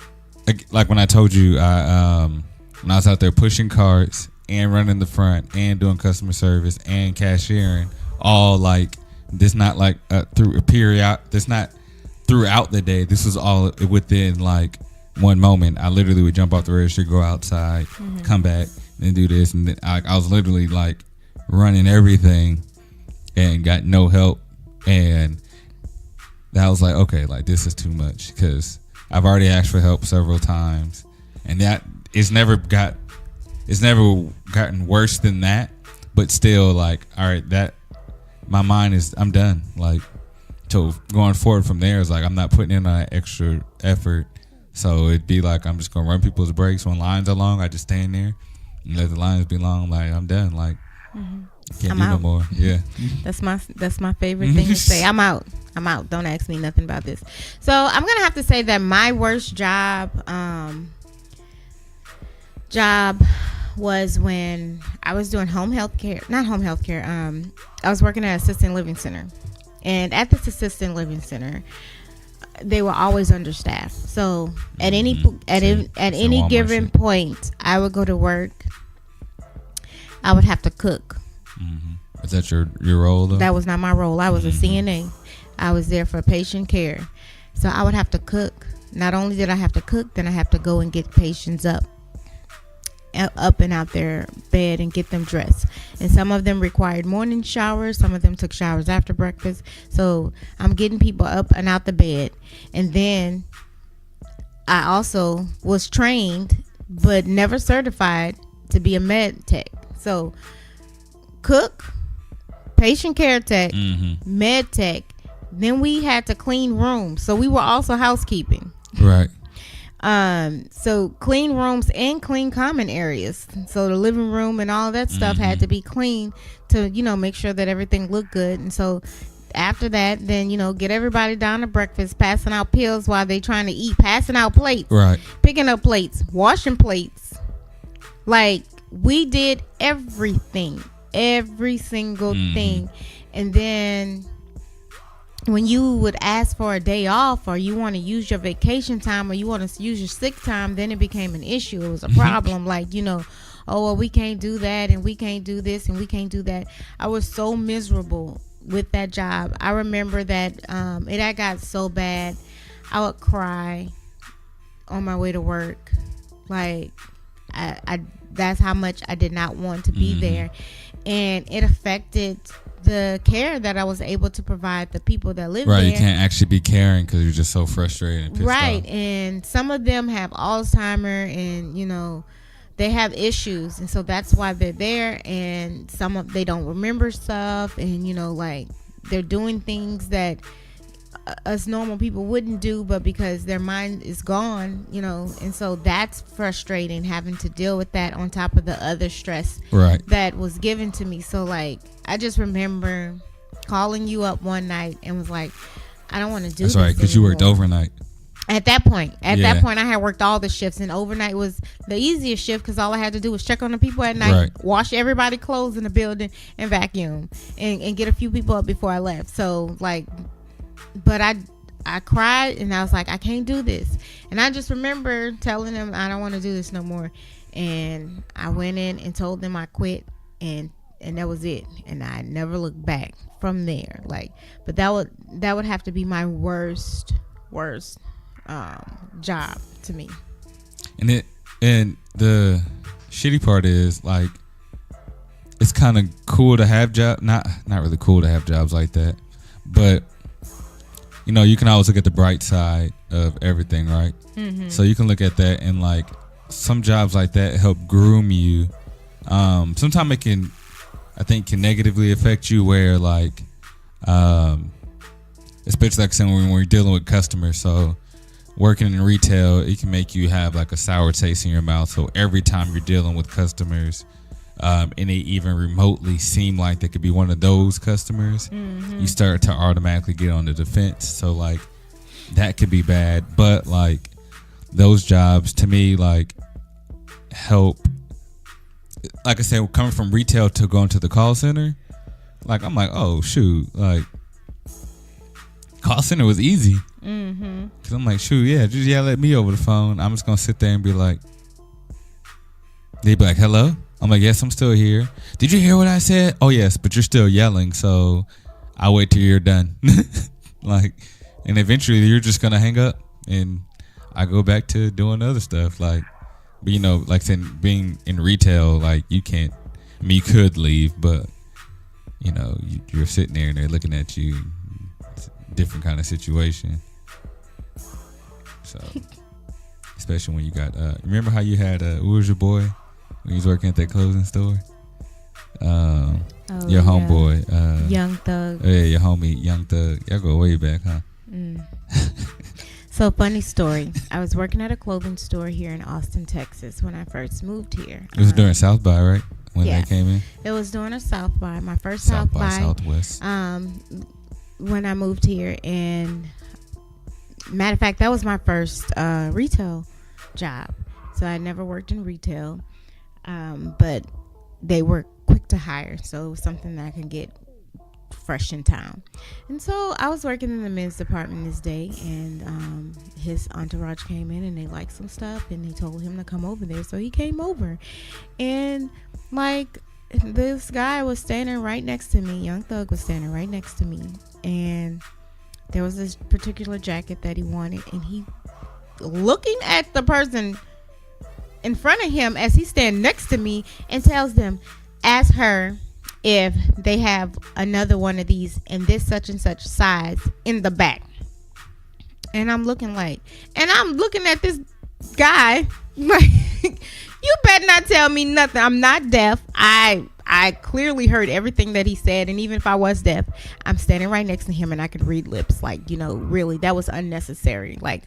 like when I told you, when I was out there pushing carts and running the front and doing customer service and cashiering, all like this, not like through a period. This not throughout the day. This was all within like one moment, I literally would jump off the register, go outside, come back, and do this, and then I was literally like running everything, and got no help, and that was like, okay, like this is too much, because I've already asked for help several times, and that it's never gotten worse than that, but still, like, all right, that my mind is, I'm done. Like, so going forward from there is like, I'm not putting in that extra effort. So it'd be like, I'm just gonna run people's brakes when lines are long. I just stand there and let the lines be long. Like, I'm done. Like, can't do no more. Yeah, that's my favorite thing to say. I'm out. Don't ask me nothing about this. So I'm gonna have to say that my worst job was when I was doing home health care. Not home health care. I was working at an assisted living center, and at this assisted living center, they were always understaffed. So at any given point, I would go to work. I would have to cook. Is that your role though? That was not my role. I was a CNA. I was there for patient care. So I would have to cook. Not only did I have to cook, then I have to go and get patients up and out their bed and get them dressed. And some of them required morning showers. Some of them took showers after breakfast. So I'm getting people up and out the bed. And then I also was trained but never certified to be a med tech. So cook, patient care tech, med tech. Then we had to clean rooms. So we were also housekeeping. Right. So clean rooms and clean common areas. So the living room and all that stuff had to be clean to, make sure that everything looked good. And so after that, then, get everybody down to breakfast, passing out pills while they trying to eat, passing out plates, right, picking up plates, washing plates. Like, we did everything, every single thing. And then when you would ask for a day off, or you want to use your vacation time, or you want to use your sick time, then it became an issue. It was a problem. Like, oh, well, we can't do that, and we can't do this, and we can't do that. I was so miserable with that job. I remember that it got so bad, I would cry on my way to work. Like, I that's how much I did not want to be there. And it affected the care that I was able to provide the people that live there. Right, you can't actually be caring because you're just so frustrated and pissed off. And some of them have Alzheimer, and they have issues, and so that's why they're there. And some of they don't remember stuff, and like they're doing things that us normal people wouldn't do, but because their mind is gone, and so that's frustrating, having to deal with that on top of the other stress that was given to me. So like, I just remember calling you up one night and was like, I don't want to do this. That's right, because you worked overnight. At that point, I had worked all the shifts, and overnight was the easiest shift because all I had to do was check on the people at night, wash everybody's clothes in the building, and vacuum, and get a few people up before I left. So like, but I cried, and I was like, I can't do this. And I just remember telling them I don't want to do this no more. And I went in and told them I quit, and that was it. And I never looked back from there. Like, but that would have to be my worst job to me. And the shitty part is, like, it's kind of cool to have not really cool to have jobs like that, but you can always look at the bright side of everything, right? So you can look at that, and like, some jobs like that help groom you. Sometimes it can negatively affect you, where like, especially like saying when you're dealing with customers. So working in retail, it can make you have like a sour taste in your mouth. So every time you're dealing with customers, and they even remotely seem like they could be one of those customers, you start to automatically get on the defense. So like, that could be bad. But like, those jobs to me, like, help. Like I said, coming from retail to going to the call center, like, I'm like, oh shoot, like, call center was easy. Cause I'm like, shoot, yeah, just yell at me over the phone. I'm just gonna sit there and be like, they'd be like, hello? I'm like, yes, I'm still here. Did you hear what I said? Oh yes, but you're still yelling, so I'll wait till you're done. Like, and eventually you're just gonna hang up, and I go back to doing other stuff. Like, but like saying being in retail, like you can't. I mean, you could leave, but you're sitting there and they're looking at you. It's a different kind of situation. So, especially when you got. Remember how you had who was your boy when he was working at that clothing store? Your homeboy, Young Thug. Yeah, your homie, Young Thug. Y'all go way back, huh? So, funny story. I was working at a clothing store here in Austin, Texas when I first moved here. It was during South by, right? When they came in? It was during a South by. My first South by Southwest. When I moved here. And matter of fact, that was my first retail job. So, I never worked in retail. But they were quick to hire. So, it was something that I could get fresh in town. And so I was working in the men's department this day, and his entourage came in and they liked some stuff and they told him to come over there. So he came over, and like this guy was standing right next to me. Young Thug was standing right next to me, and there was this particular jacket that he wanted, and he looking at the person in front of him as he standing next to me and tells them, ask her if they have another one of these in this such and such size in the back. And I'm looking at this guy like, you better not tell me nothing. I'm not deaf. I clearly heard everything that he said, and even if I was deaf, I'm standing right next to him and I could read lips. Like, really, that was unnecessary. Like,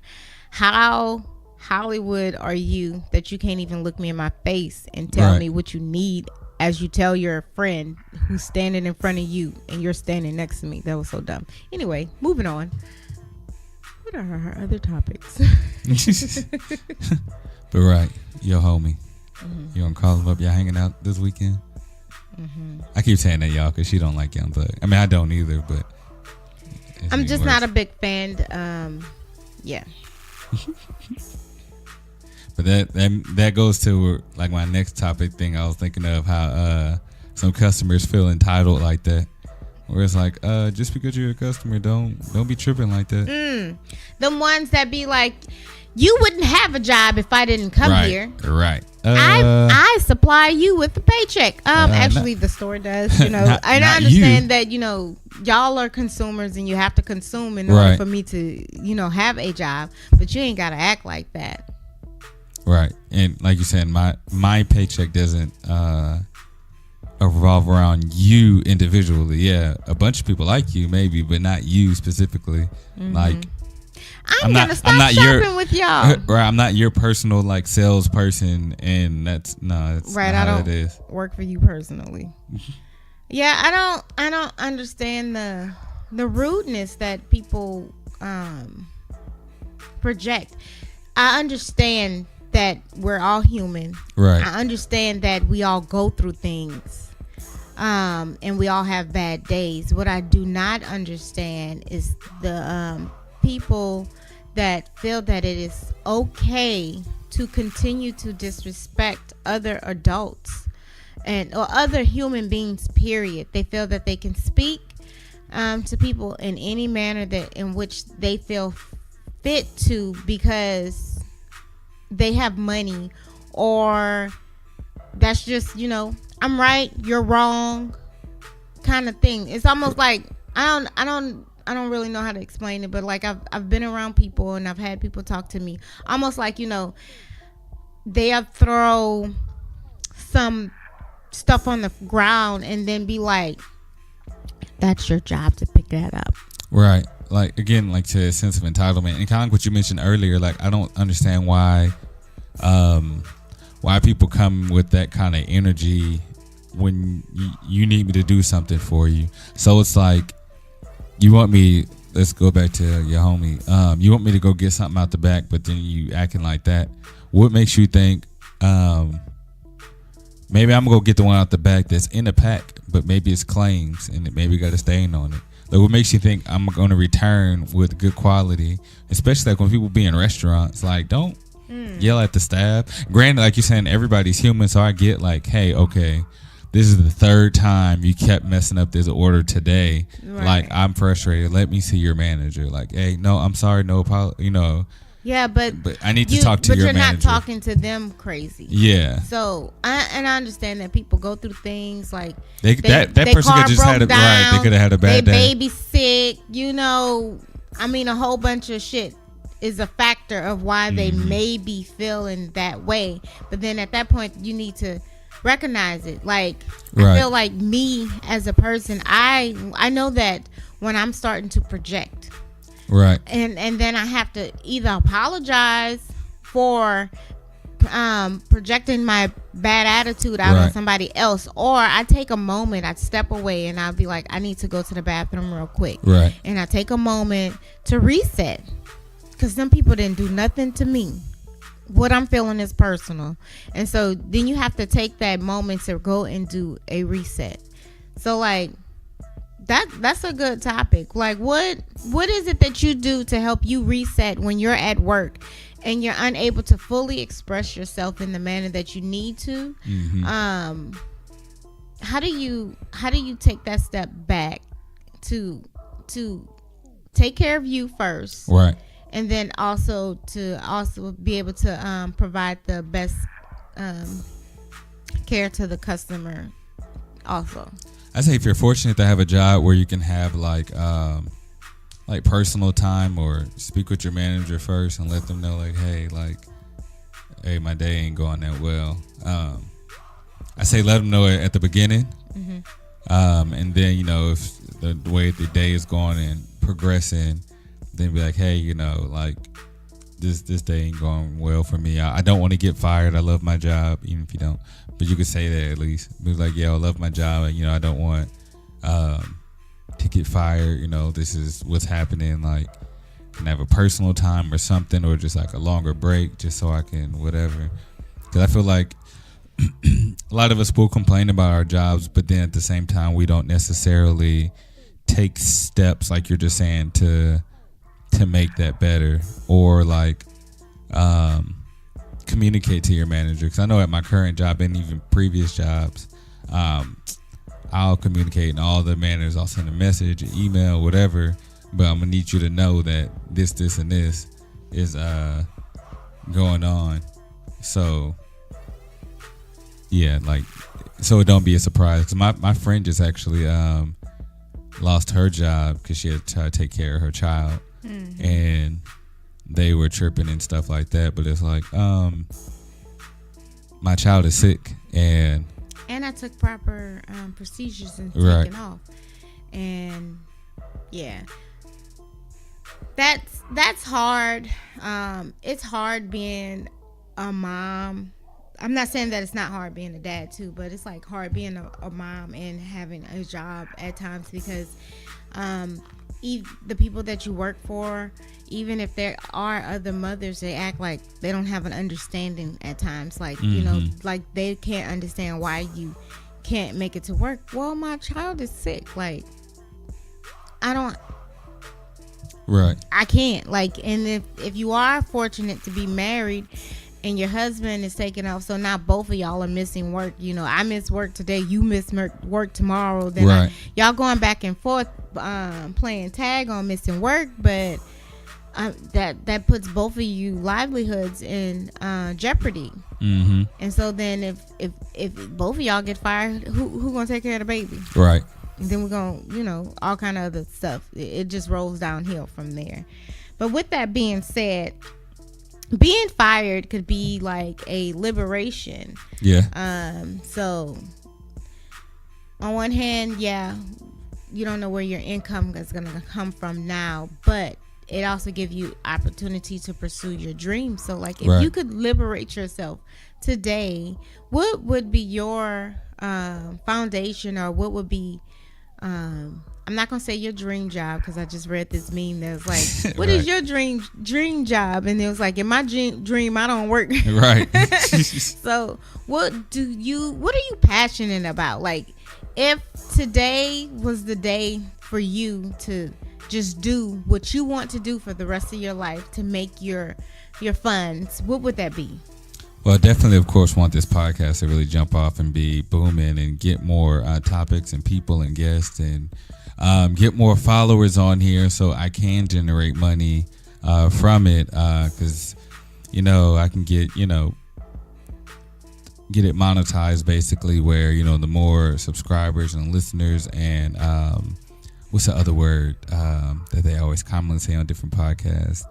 how Hollywood are you that you can't even look me in my face and tell me what you need, as you tell your friend who's standing in front of you and you're standing next to me? That was so dumb. Anyway, moving on. What are our other topics? But your homie. You gonna call him up? Y'all hanging out this weekend? I keep saying that, y'all, because she don't like Young Thug. I mean, I don't either, but I'm just not a big fan. Yeah. But that goes to like my next topic thing. I was thinking of how some customers feel entitled like that, where it's like, just because you're a customer, don't be tripping like that. The ones that be like, you wouldn't have a job if I didn't come here. Right. I supply you with the paycheck. Actually, the store does. I understand that y'all are consumers and you have to consume in order for me to have a job. But you ain't gotta act like that. Right. And like you said, my paycheck doesn't revolve around you individually. Yeah, a bunch of people like you maybe, but not you specifically. Like, I'm gonna stop shopping with y'all. Right. I'm not your personal like salesperson, and that's not I how don't it is. Work for you personally. Yeah, I don't understand the rudeness that people project. I understand that we're all human. Right. I understand that we all go through things. And we all have bad days. What I do not understand is the people that feel that it is okay to continue to disrespect other adults or other human beings, period. They feel that they can speak to people in any manner in which they feel fit to, because they have money, or that's just I'm right, you're wrong kind of thing. It's almost like I don't really know how to explain it, but like I've been around people and I've had people talk to me almost like they'll throw some stuff on the ground and then be like, that's your job to pick that up. Right. Like, again, like, to a sense of entitlement, and kind of like what you mentioned earlier, like, I don't understand why people come with that kind of energy when you need me to do something for you. So it's like, you want me, let's go back to your homie, you want me to go get something out the back, but then you acting like that. What makes you think maybe I'm gonna go get the one out the back that's in the pack, but maybe it's claims and it maybe got a stain on it? Like, what makes you think I'm going to return with good quality? Especially like when people be in restaurants, like, don't yell at the staff. Granted, like you're saying, everybody's human, so I get like, hey, okay, this is the third time you kept messing up this order today. Right. Like, I'm frustrated. Let me see your manager. Like, hey, no, I'm sorry, no apology. Yeah, but I need to talk to your manager. But you're not talking to them crazy. Yeah. So I understand that people go through things like that person could just had a right. They could have had a bad day. Baby sick. I mean, a whole bunch of shit is a factor of why they may be feeling that way. But then at that point, you need to recognize it. Like I feel like me as a person, I know that when I'm starting to project. Right. And then I have to either apologize for projecting my bad attitude out on somebody else, or I take a moment, I step away, and I'll be like, I need to go to the bathroom real quick. Right. And I take a moment to reset, because some people didn't do nothing to me. What I'm feeling is personal, and so then you have to take that moment to go and do a reset. So like. That's a good topic. Like what is it that you do to help you reset when you're at work and you're unable to fully express yourself in the manner that you need to? How do you take that step back to take care of you first, right? And then also to be able to provide the best care to the customer also. I say if you're fortunate to have a job where you can have like personal time, or speak with your manager first and let them know like, hey, my day ain't going that well. I say let them know it at the beginning, and then if the way the day is going and progressing, then be like, hey, this day ain't going well for me. I don't want to get fired. I love my job, even if you don't. But you could say that at least. Be like, yeah, I love my job. And, I don't want to get fired. This is what's happening. Like, can I have a personal time or something, or just like a longer break, just so I can whatever. Because I feel like a lot of us will complain about our jobs, but then at the same time, we don't necessarily take steps, like you're just saying, to make that better, or like communicate to your manager. Because I know at my current job and even previous jobs, I'll communicate, and all the managers, I'll send a message, an email, whatever, but I'm gonna need you to know that this and this is going on. So yeah, so it don't be a surprise. Because my friend just actually lost her job because she had to take care of her child. And they were tripping and stuff like that, but it's like, my child is sick, and I took proper procedures and taken off, and yeah, that's hard. It's hard being a mom. I'm not saying that it's not hard being a dad too, but it's like hard being a mom and having a job at times, because the people that you work for, even if there are other mothers, they act like they don't have an understanding at times. Like, like they can't understand why you can't make it to work. Well, my child is sick. Like, I can't. Like, and if you are fortunate to be married and your husband is taking off, so now both of y'all are missing work. I miss work today, you miss work tomorrow. Then y'all going back and forth, playing tag on missing work, but that puts both of you livelihoods in jeopardy. And so then if both of y'all get fired, who gonna take care of the baby? Right. And then we're gonna, all kind of other stuff. It just rolls downhill from there. But with that being said, being fired could be like a liberation. Yeah. So on one hand, yeah, you don't know where your income is going to come from now, but it also gives you opportunity to pursue your dreams. So like, if you could liberate yourself today, what would be your foundation, or what would be I'm not gonna say your dream job, because I just read this meme that was like, what is your dream job? And it was like, in my dream I don't work. Right. So what are you passionate about? Like, if today was the day for you to just do what you want to do for the rest of your life to make your funds, what would that be? Well, definitely, of course, want this podcast to really jump off and be booming and get more topics and people and guests, and get more followers on here so I can generate money from it, because I can get it monetized, basically, where the more subscribers and listeners and what's the other word that they always commonly say on different podcasts,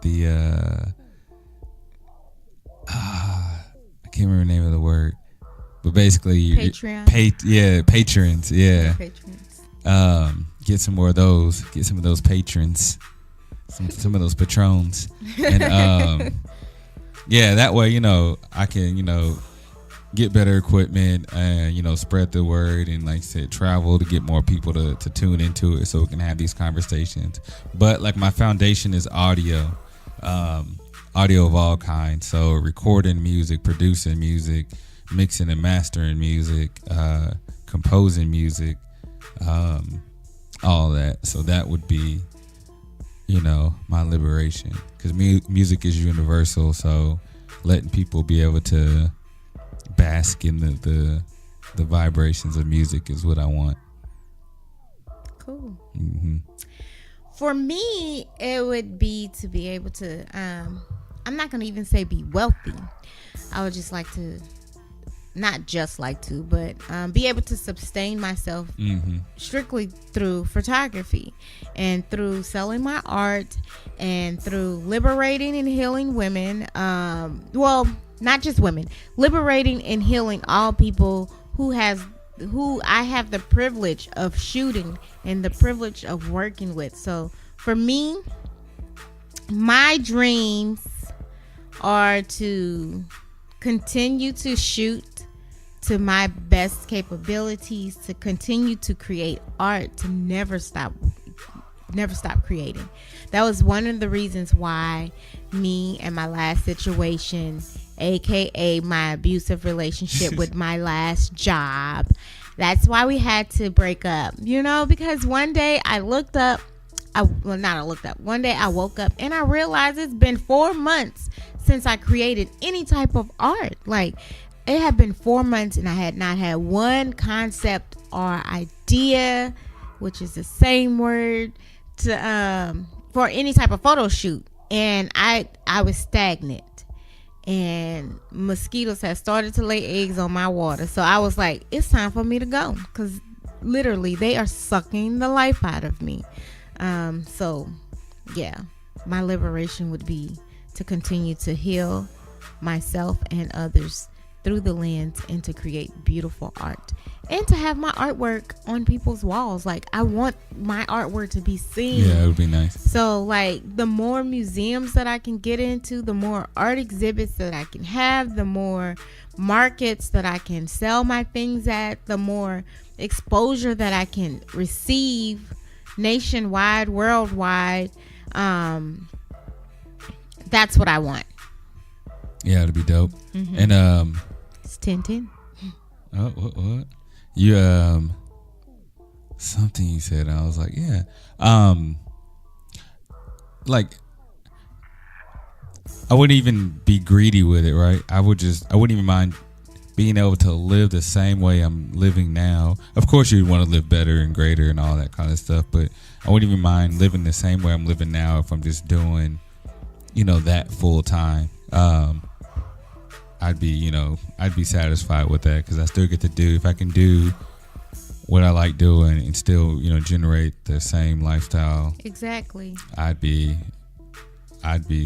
I can't remember the name of the word, but basically Patreon. Patrons, Patrons. Get some more of those, get some of those patrons, some of those patrons, and that way I can get better equipment and spread the word, and like I said, travel to get more people to tune into it so we can have these conversations. But like my foundation is audio of all kinds, so recording music, producing music, mixing and mastering music, composing music, all that. So that would be my liberation, because music is universal, so letting people be able to bask in the vibrations of music is what I want. Cool. Mm-hmm. For me, it would be to be able to I'm not gonna even say be wealthy. I would just like to, not just like to, but be able to sustain myself strictly through photography and through selling my art and through liberating and healing women. Well, not just women, liberating and healing all people who I have the privilege of shooting and the privilege of working with. So for me, my dreams are to continue to shoot to my best capabilities, to continue to create art, to never stop creating. That was one of the reasons why me and my last situation, aka my abusive relationship with my last job, that's why we had to break up, because one day one day I woke up and I realized it's been 4 months since I created any type of art. Like, it had been 4 months and I had not had one concept or idea, which is the same word, to for any type of photo shoot. And I was stagnant, and mosquitoes had started to lay eggs on my water. So I was like, it's time for me to go, because literally they are sucking the life out of me. So yeah, my liberation would be to continue to heal myself and others through the lens, and to create beautiful art, and to have my artwork on people's walls. Like, I want my artwork to be seen. Yeah, it would be nice. So like, the more museums that I can get into, the more art exhibits that I can have, the more markets that I can sell my things at, the more exposure that I can receive nationwide, worldwide. That's what I want. Yeah, it'd be dope. Mm-hmm. And it's Tintin. Oh, what? You something you said, and I was like, yeah. Like, I wouldn't even be greedy with it, right? I wouldn't even mind being able to live the same way I'm living now. Of course, you'd want to live better and greater and all that kind of stuff, but I wouldn't even mind living the same way I'm living now if I'm just doing, that full time. I'd be satisfied with that, because I still get to do, if I can do what I like doing and still, generate the same lifestyle. Exactly. I'd be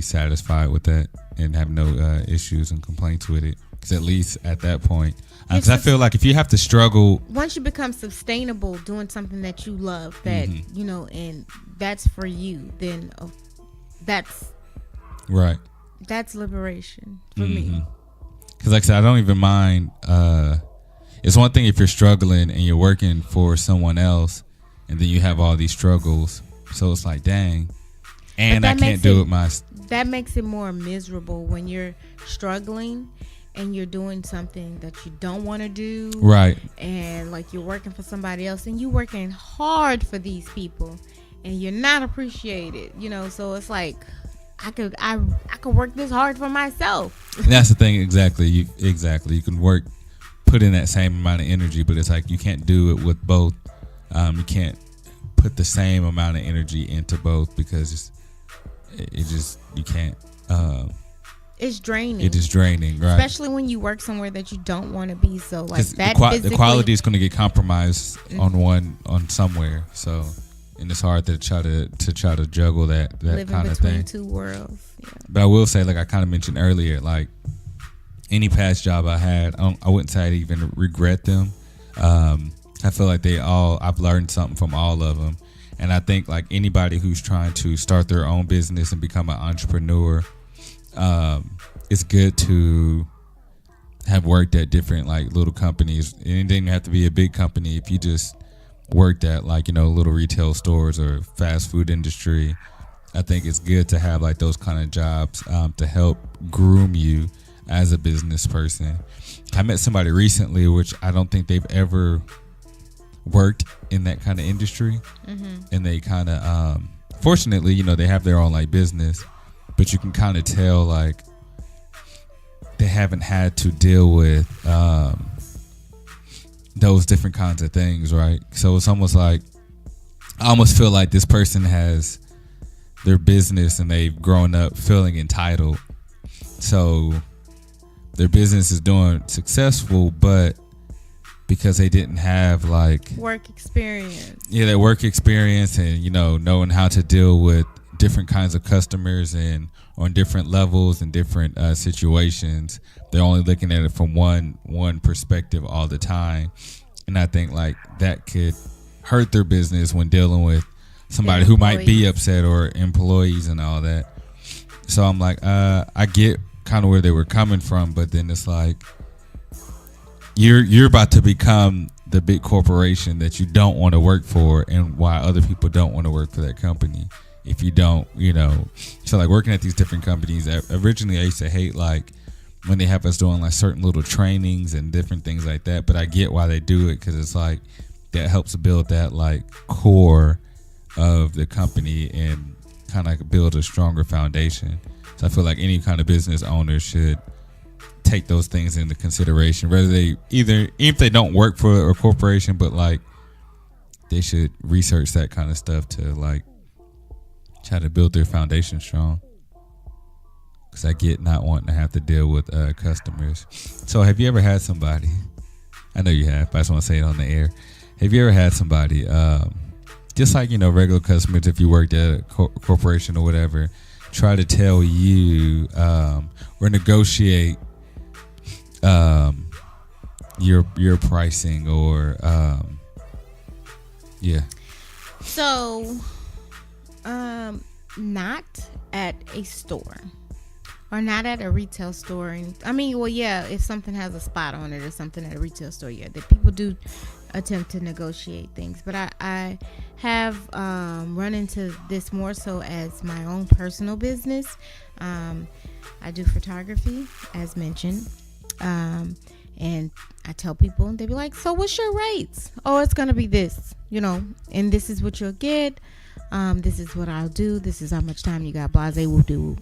satisfied with that and have no issues and complaints with it. Because at least at that point, because I feel like if you have to struggle, once you become sustainable doing something that you love, that and that's for you, then that's right. That's liberation for me. Because like I said, I don't even mind. It's one thing if you're struggling and you're working for someone else, and then you have all these struggles. So it's like, dang, and I can't do it that makes it more miserable when you're struggling and you're doing something that you don't want to do. Right. And like, you're working for somebody else, and you're working hard for these people, and you're not appreciated, so it's like, I could work this hard for myself. And that's the thing. Exactly. You can put in that same amount of energy, but it's like, you can't do it with both. You can't put the same amount of energy into both, because it just, you can't. It's draining. It is draining, right? Especially when you work somewhere that you don't want to be. So like that, the quality is going to get compromised on somewhere. So, and it's hard to try to juggle that kind of thing. Two worlds. Yeah. But I will say, like I kind of mentioned earlier, like any past job I had, I wouldn't say I even regret them. I feel like I've learned something from all of them. And I think like anybody who's trying to start their own business and become an entrepreneur, it's good to have worked at different like little companies. It didn't have to be a big company. If you just worked at like, little retail stores or fast food industry, I think it's good to have like those kind of jobs to help groom you as a business person. I met somebody recently, which I don't think they've ever worked in that kind of industry. And they kind of fortunately, they have their own like business, but you can kind of tell like they haven't had to deal with those different kinds of things, right? So it's almost like I almost feel like this person has their business and they've grown up feeling entitled. So their business is doing successful, but because they didn't have like work experience. Yeah, that work experience and, knowing how to deal with different kinds of customers and on different levels and different situations. They're only looking at it from one perspective all the time. And I think like that could hurt their business when dealing with somebody who might be upset or employees and all that. So I'm like, I get kind of where they were coming from, but then it's like you're about to become the big corporation that you don't want to work for, and why other people don't want to work for that company if you don't, So like working at these different companies, originally I used to hate like when they have us doing like certain little trainings and different things like that, but I get why they do it, because it's like that helps build that like core of the company and kind of build a stronger foundation. So I feel like any kind of business owner should take those things into consideration, whether even if they don't work for a corporation, but like they should research that kind of stuff to like try to build their foundation strong. Because I get not wanting to have to deal with customers. So have you ever had somebody, I know you have, but I just want to say it on the air, have you ever had somebody just like regular customers, if you worked at a corporation or whatever, try to tell you or negotiate your pricing or So not at a store or not at a retail store. And I mean, well, yeah, if something has a spot on it or something at a retail store, yeah, that people do attempt to negotiate things. But I have run into this more so as my own personal business. I do photography, as mentioned. And I tell people, they be like, so what's your rates? Oh, it's going to be this, and this is what you'll get. This is what I'll do. This is how much time you got. Blase will do.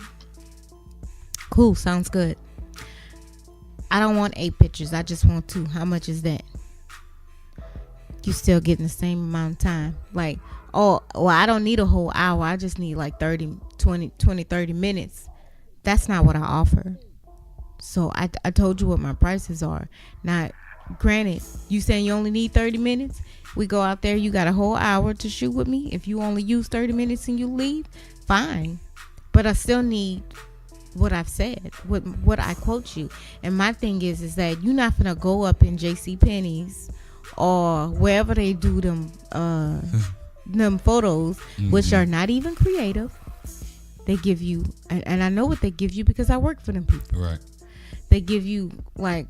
Cool. Sounds good. I don't want 8 pictures. I just want 2. How much is that? You still getting the same amount of time. Like, oh, well, I don't need a whole hour. I just need like 30 minutes. That's not what I offer. So I told you what my prices are. Now, granted, you saying you only need 30 minutes. We go out there, you got a whole hour to shoot with me. If you only use 30 minutes and you leave, fine. But I still need what I've said, what I quote you. And my thing is that you're not gonna go up in JCPenney's or wherever they do them them photos, which are not even creative. They give you, and I know what they give you because I work for them people. Right. They give you like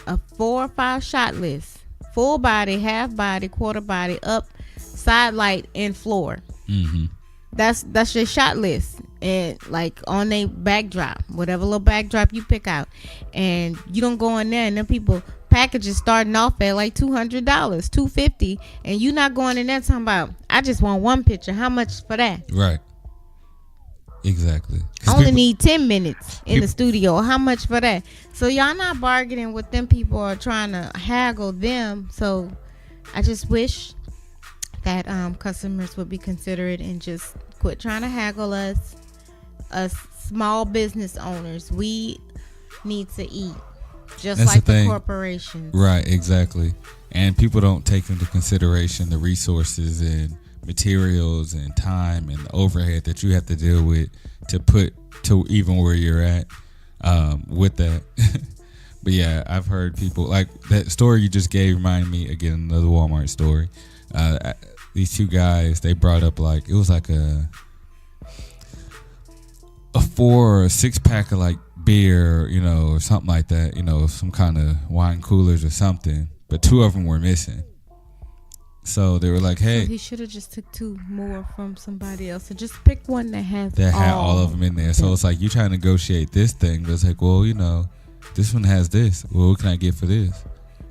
a 4 or 5 shot list. Full body, half body, quarter body, up, side light, and floor. Mm-hmm. That's your shot list. And like on a backdrop, whatever little backdrop you pick out. And you don't go in there and then people packages starting off at like $200, $250. And you not going in there talking about, I just want 1 picture. How much for that? Right. Exactly. I only need 10 minutes in the studio. How much for that? So y'all not bargaining with them people or trying to haggle them. So I just wish that customers would be considerate and just quit trying to haggle us. us small business owners, we need to eat just That's like the thing. corporations. Right, exactly. And people don't take into consideration the resources and materials and time and the overhead that you have to deal with to put to even where you're at with that. But yeah, I've heard people like that story you just gave reminded me again another Walmart story. These two guys, they brought up like it was like a 4 or 6 pack of like beer, you know, or something like that, you know, some kind of wine coolers or something, but 2 of them were missing. So they were like, hey, so he should have just took 2 more from somebody else and just pick one that had all of them in there. So it's like you trying to negotiate this thing, but it's like, well, you know, this one has this. Well, what can I get for this?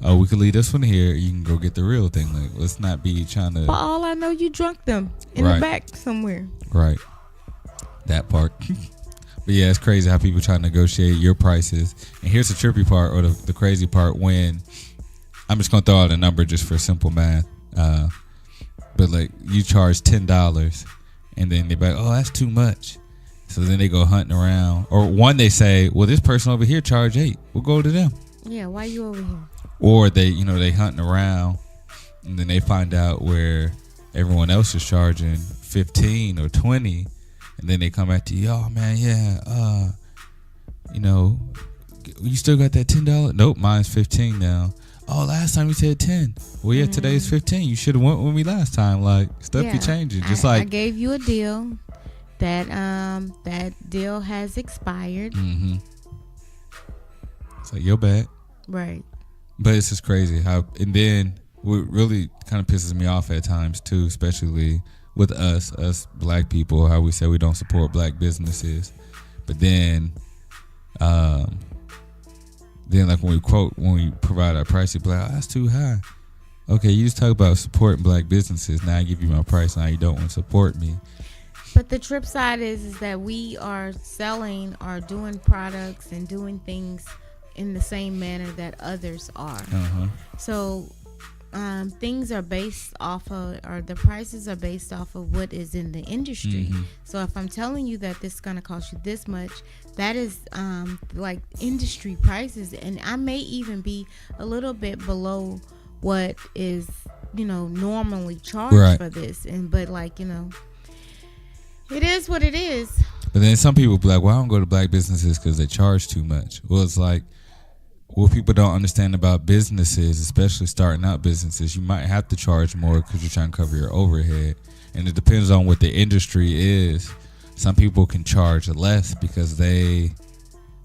Oh, we could leave this one here. You can go get the real thing. Like, let's not be trying to. For all I know, you drunk them in the back somewhere. Right. That part. But yeah, it's crazy how people try to negotiate your prices. And here's the trippy part, or the crazy part, when I'm just gonna throw out a number just for simple math. But like you charge $10, and then they're like, oh, that's too much. So then they go hunting around, or one they say, well, this person over here charge $8. We'll go to them. Yeah, why you over here? Or they, you know, they hunting around, and then they find out where everyone else is charging 15 or 20, and then they come back to you, oh man, yeah, you know, you still got that $10? Nope, mine's 15 now. Oh, last time you said 10. Well, yeah, today's 15. You should have went with me last time. Like stuff be changing. Just I gave you a deal. That deal has expired. Mm-hmm. It's like, your bad. Right. But it's just crazy how, and then what really kind of pisses me off at times too, especially with us black people, how we say we don't support black businesses. But then like when we provide our price, you're like, oh, that's too high. Okay, you just talk about supporting black businesses. Now I give you my price. Now you don't want to support me. But the trip side is that we are selling or doing products and doing things in the same manner that others are. Uh-huh. So things are based off of, or the prices are based off of what is in the industry. Mm-hmm. So if I'm telling you that this is going to cost you this much, that is like industry prices, and I may even be a little bit below what is, you know, normally charged for this. But like, you know, it is what it is. But then some people be like, well, I don't go to black businesses because they charge too much. Well, it's like, what people don't understand about businesses, especially starting out businesses, you might have to charge more because you're trying to cover your overhead. And it depends on what the industry is. Some people can charge less because they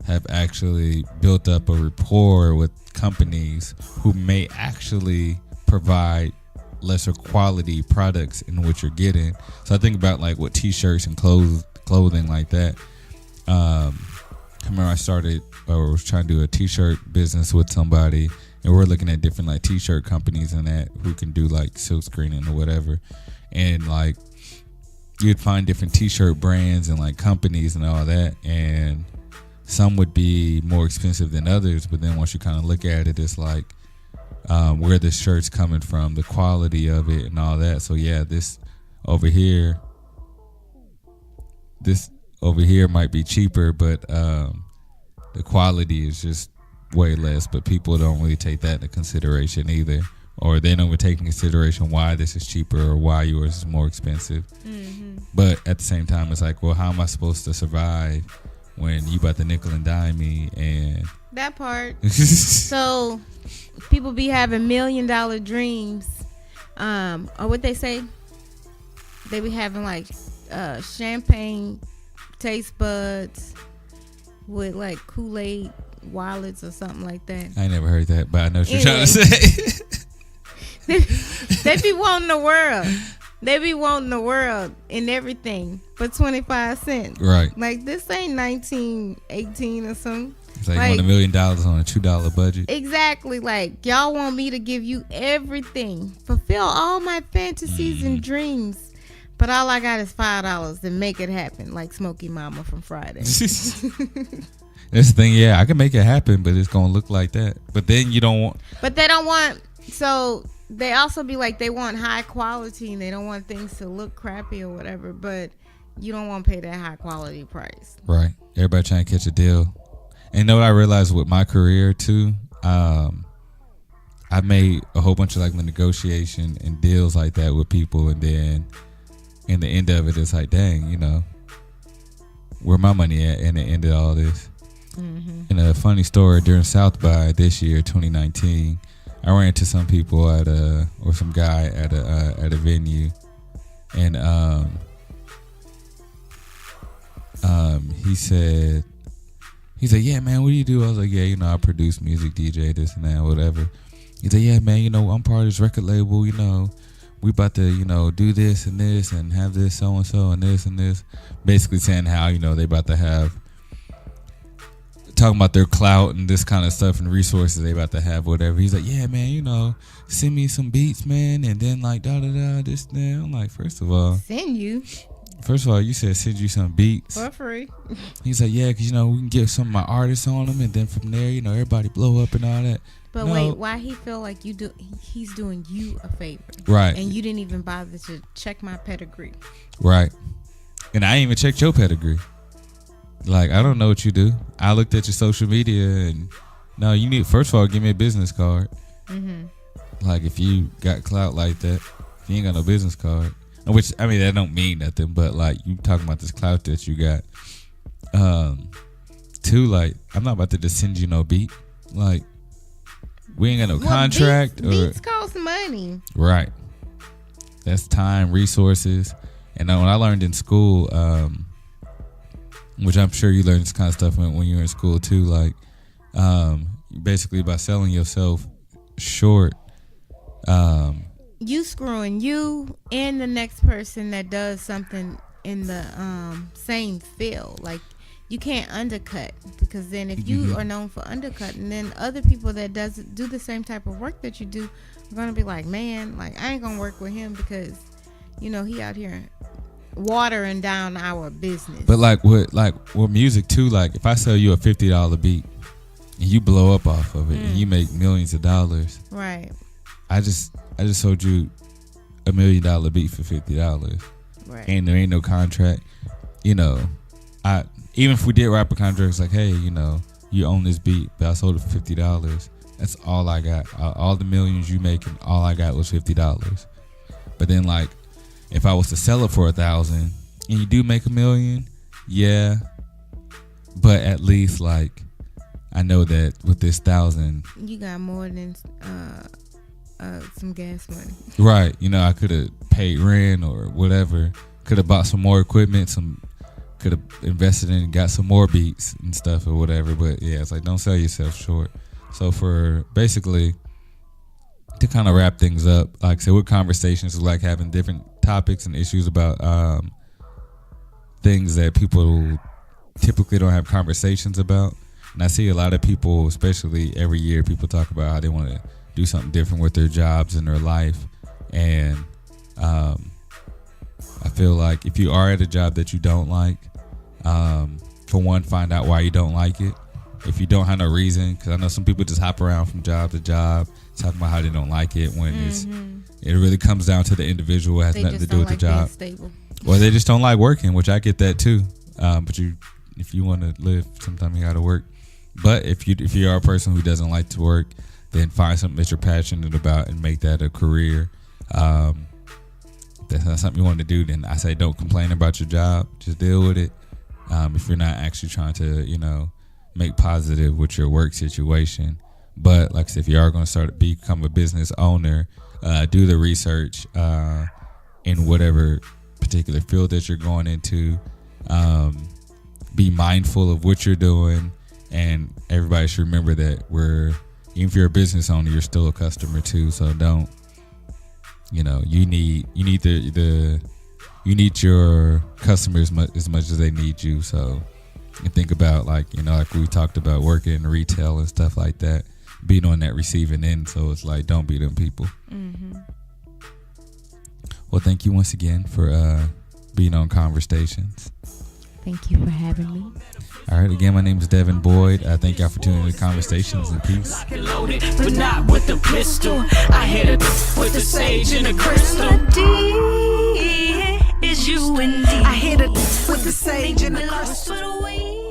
have actually built up a rapport with companies who may actually provide lesser quality products in what you're getting. So I think about like what t-shirts and clothing like that. I remember I started or was trying to do a t-shirt business with somebody, and we're looking at different like t-shirt companies and that who can do like silk screening or whatever. And like you'd find different t-shirt brands and like companies and all that, and some would be more expensive than others, but then once you kind of look at it, it's like where the shirt's coming from, the quality of it and all that. So yeah, this over here might be cheaper, but the quality is just way less. But people don't really take that into consideration either, or they don't even take into consideration why this is cheaper or why yours is more expensive. Mm-hmm. But at the same time, it's like, well, how am I supposed to survive when you about to nickel and dime me? And that part. So people be having $1 million dreams, or what they say, they be having like champagne taste buds with like Kool-Aid wallets or something like that. I ain't never heard that, but I know what you're trying to say. They be wanting the world. They be wanting the world and everything for 25 cents. Right. Like this ain't 1918 or something. It's like $1 million on a $2 budget. Exactly. Like y'all want me to give you everything, fulfill all my fantasies and dreams. But all I got is $5 to make it happen, like Smokey Mama from Friday. That's the thing, yeah. I can make it happen, but it's gonna look like that. But then you don't want. But they don't want. So they also be like, they want high quality and they don't want things to look crappy or whatever. But you don't want to pay that high quality price. Right. Everybody trying to catch a deal. And you know what I realized with my career too? I made a whole bunch of like negotiation and deals like that with people, and then in the end of it, it's like, dang, you know, where my money at in the end of all this. Mm-hmm. And a funny story, during South by this year, 2019, I ran into some people at some guy at a venue, and he said, yeah, man, what do you do? I was like, yeah, you know, I produce music, DJ, this and that, whatever. He said, yeah, man, you know, I'm part of this record label, you know, we about to, you know, do this and have this so-and-so and this. Basically saying how, you know, they about to have, talking about their clout and this kind of stuff and resources they about to have, whatever. He's like, yeah, man, you know, send me some beats, man, and then like da-da-da, this, that. I'm like, first of all, you said send you some beats. For free. He's like, yeah, because, you know, we can get some of my artists on them, and then from there, you know, everybody blow up and all that. But no. Wait, why he feel like he's doing you a favor? Right. And you didn't even bother to check my pedigree. Right. And I ain't even checked your pedigree. Like, I don't know what you do. I looked at your social media, and no, you need, first of all, give me a business card. Mm-hmm. Like, if you got clout like that, if you ain't got no business card, which, I mean, that don't mean nothing, but like, you talking about this clout that you got. Two, like, I'm not about to just send you no beat. Like, we ain't got no contract. Beats cost money. Right. That's time, resources. And when I learned in school, which I'm sure you learned this kind of stuff when you were in school too, like, basically by selling yourself short, you screwing you and the next person that does something in the same field. Like, you can't undercut, because then if you are known for undercutting, then other people that do the same type of work that you do are gonna be like, man, like, I ain't gonna work with him because, you know, he out here watering down our business. But like with music too, like if I sell you a $50 beat and you blow up off of it and you make millions of dollars, right? I just sold you $1 million beat for $50, right? And there ain't no contract, you know. Even if we did wrap a contract, it's like, hey, you know, you own this beat, but I sold it for $50. That's all I got. All the millions you making, all I got was $50. But then, like, if I was to sell it for $1,000 and you do make $1 million, yeah. But at least, like, I know that with this $1,000, you got more than some gas money. Right. You know, I could have paid rent or whatever. Could have bought some more equipment, could have invested in and got some more beats and stuff or whatever. But yeah, it's like, don't sell yourself short. So for basically, to kind of wrap things up, like I said, with conversations, is like having different topics and issues about things that people typically don't have conversations about. And I see a lot of people, especially every year, people talk about how they want to do something different with their jobs and their life. And I feel like if you are at a job that you don't like, for one, find out why you don't like it. If you don't have no reason, because I know some people just hop around from job to job talking about how they don't like it, when it really comes down to the individual. It has nothing to do with the job. Or they just don't like working, which I get that too. But if you want to live, sometimes you got to work. But if you are a person who doesn't like to work, then find something that you're passionate about and make that a career. If that's not something you want to do, then I say don't complain about your job. Just deal with it. If you're not actually trying to, you know, make positive with your work situation. But like I said, if you are going to become a business owner, do the research in whatever particular field that you're going into. Be mindful of what you're doing, and everybody should remember that even if you're a business owner, you're still a customer too. So don't, you know, you need your customers as much as they need you. So you think about, like, you know, like we talked about working in retail and stuff like that, being on that receiving end. So it's like, don't be them people. Mm-hmm. Well, thank you once again for being on ConverStayShuns. Thank you for having me. All right, again, my name is Devin Boyd. Thank y'all for tuning in to ConverStayShuns, and peace. But not with the pistol. I hit it with the sage and the crystal. D is you indeed. I hit it with the sage and the crystal.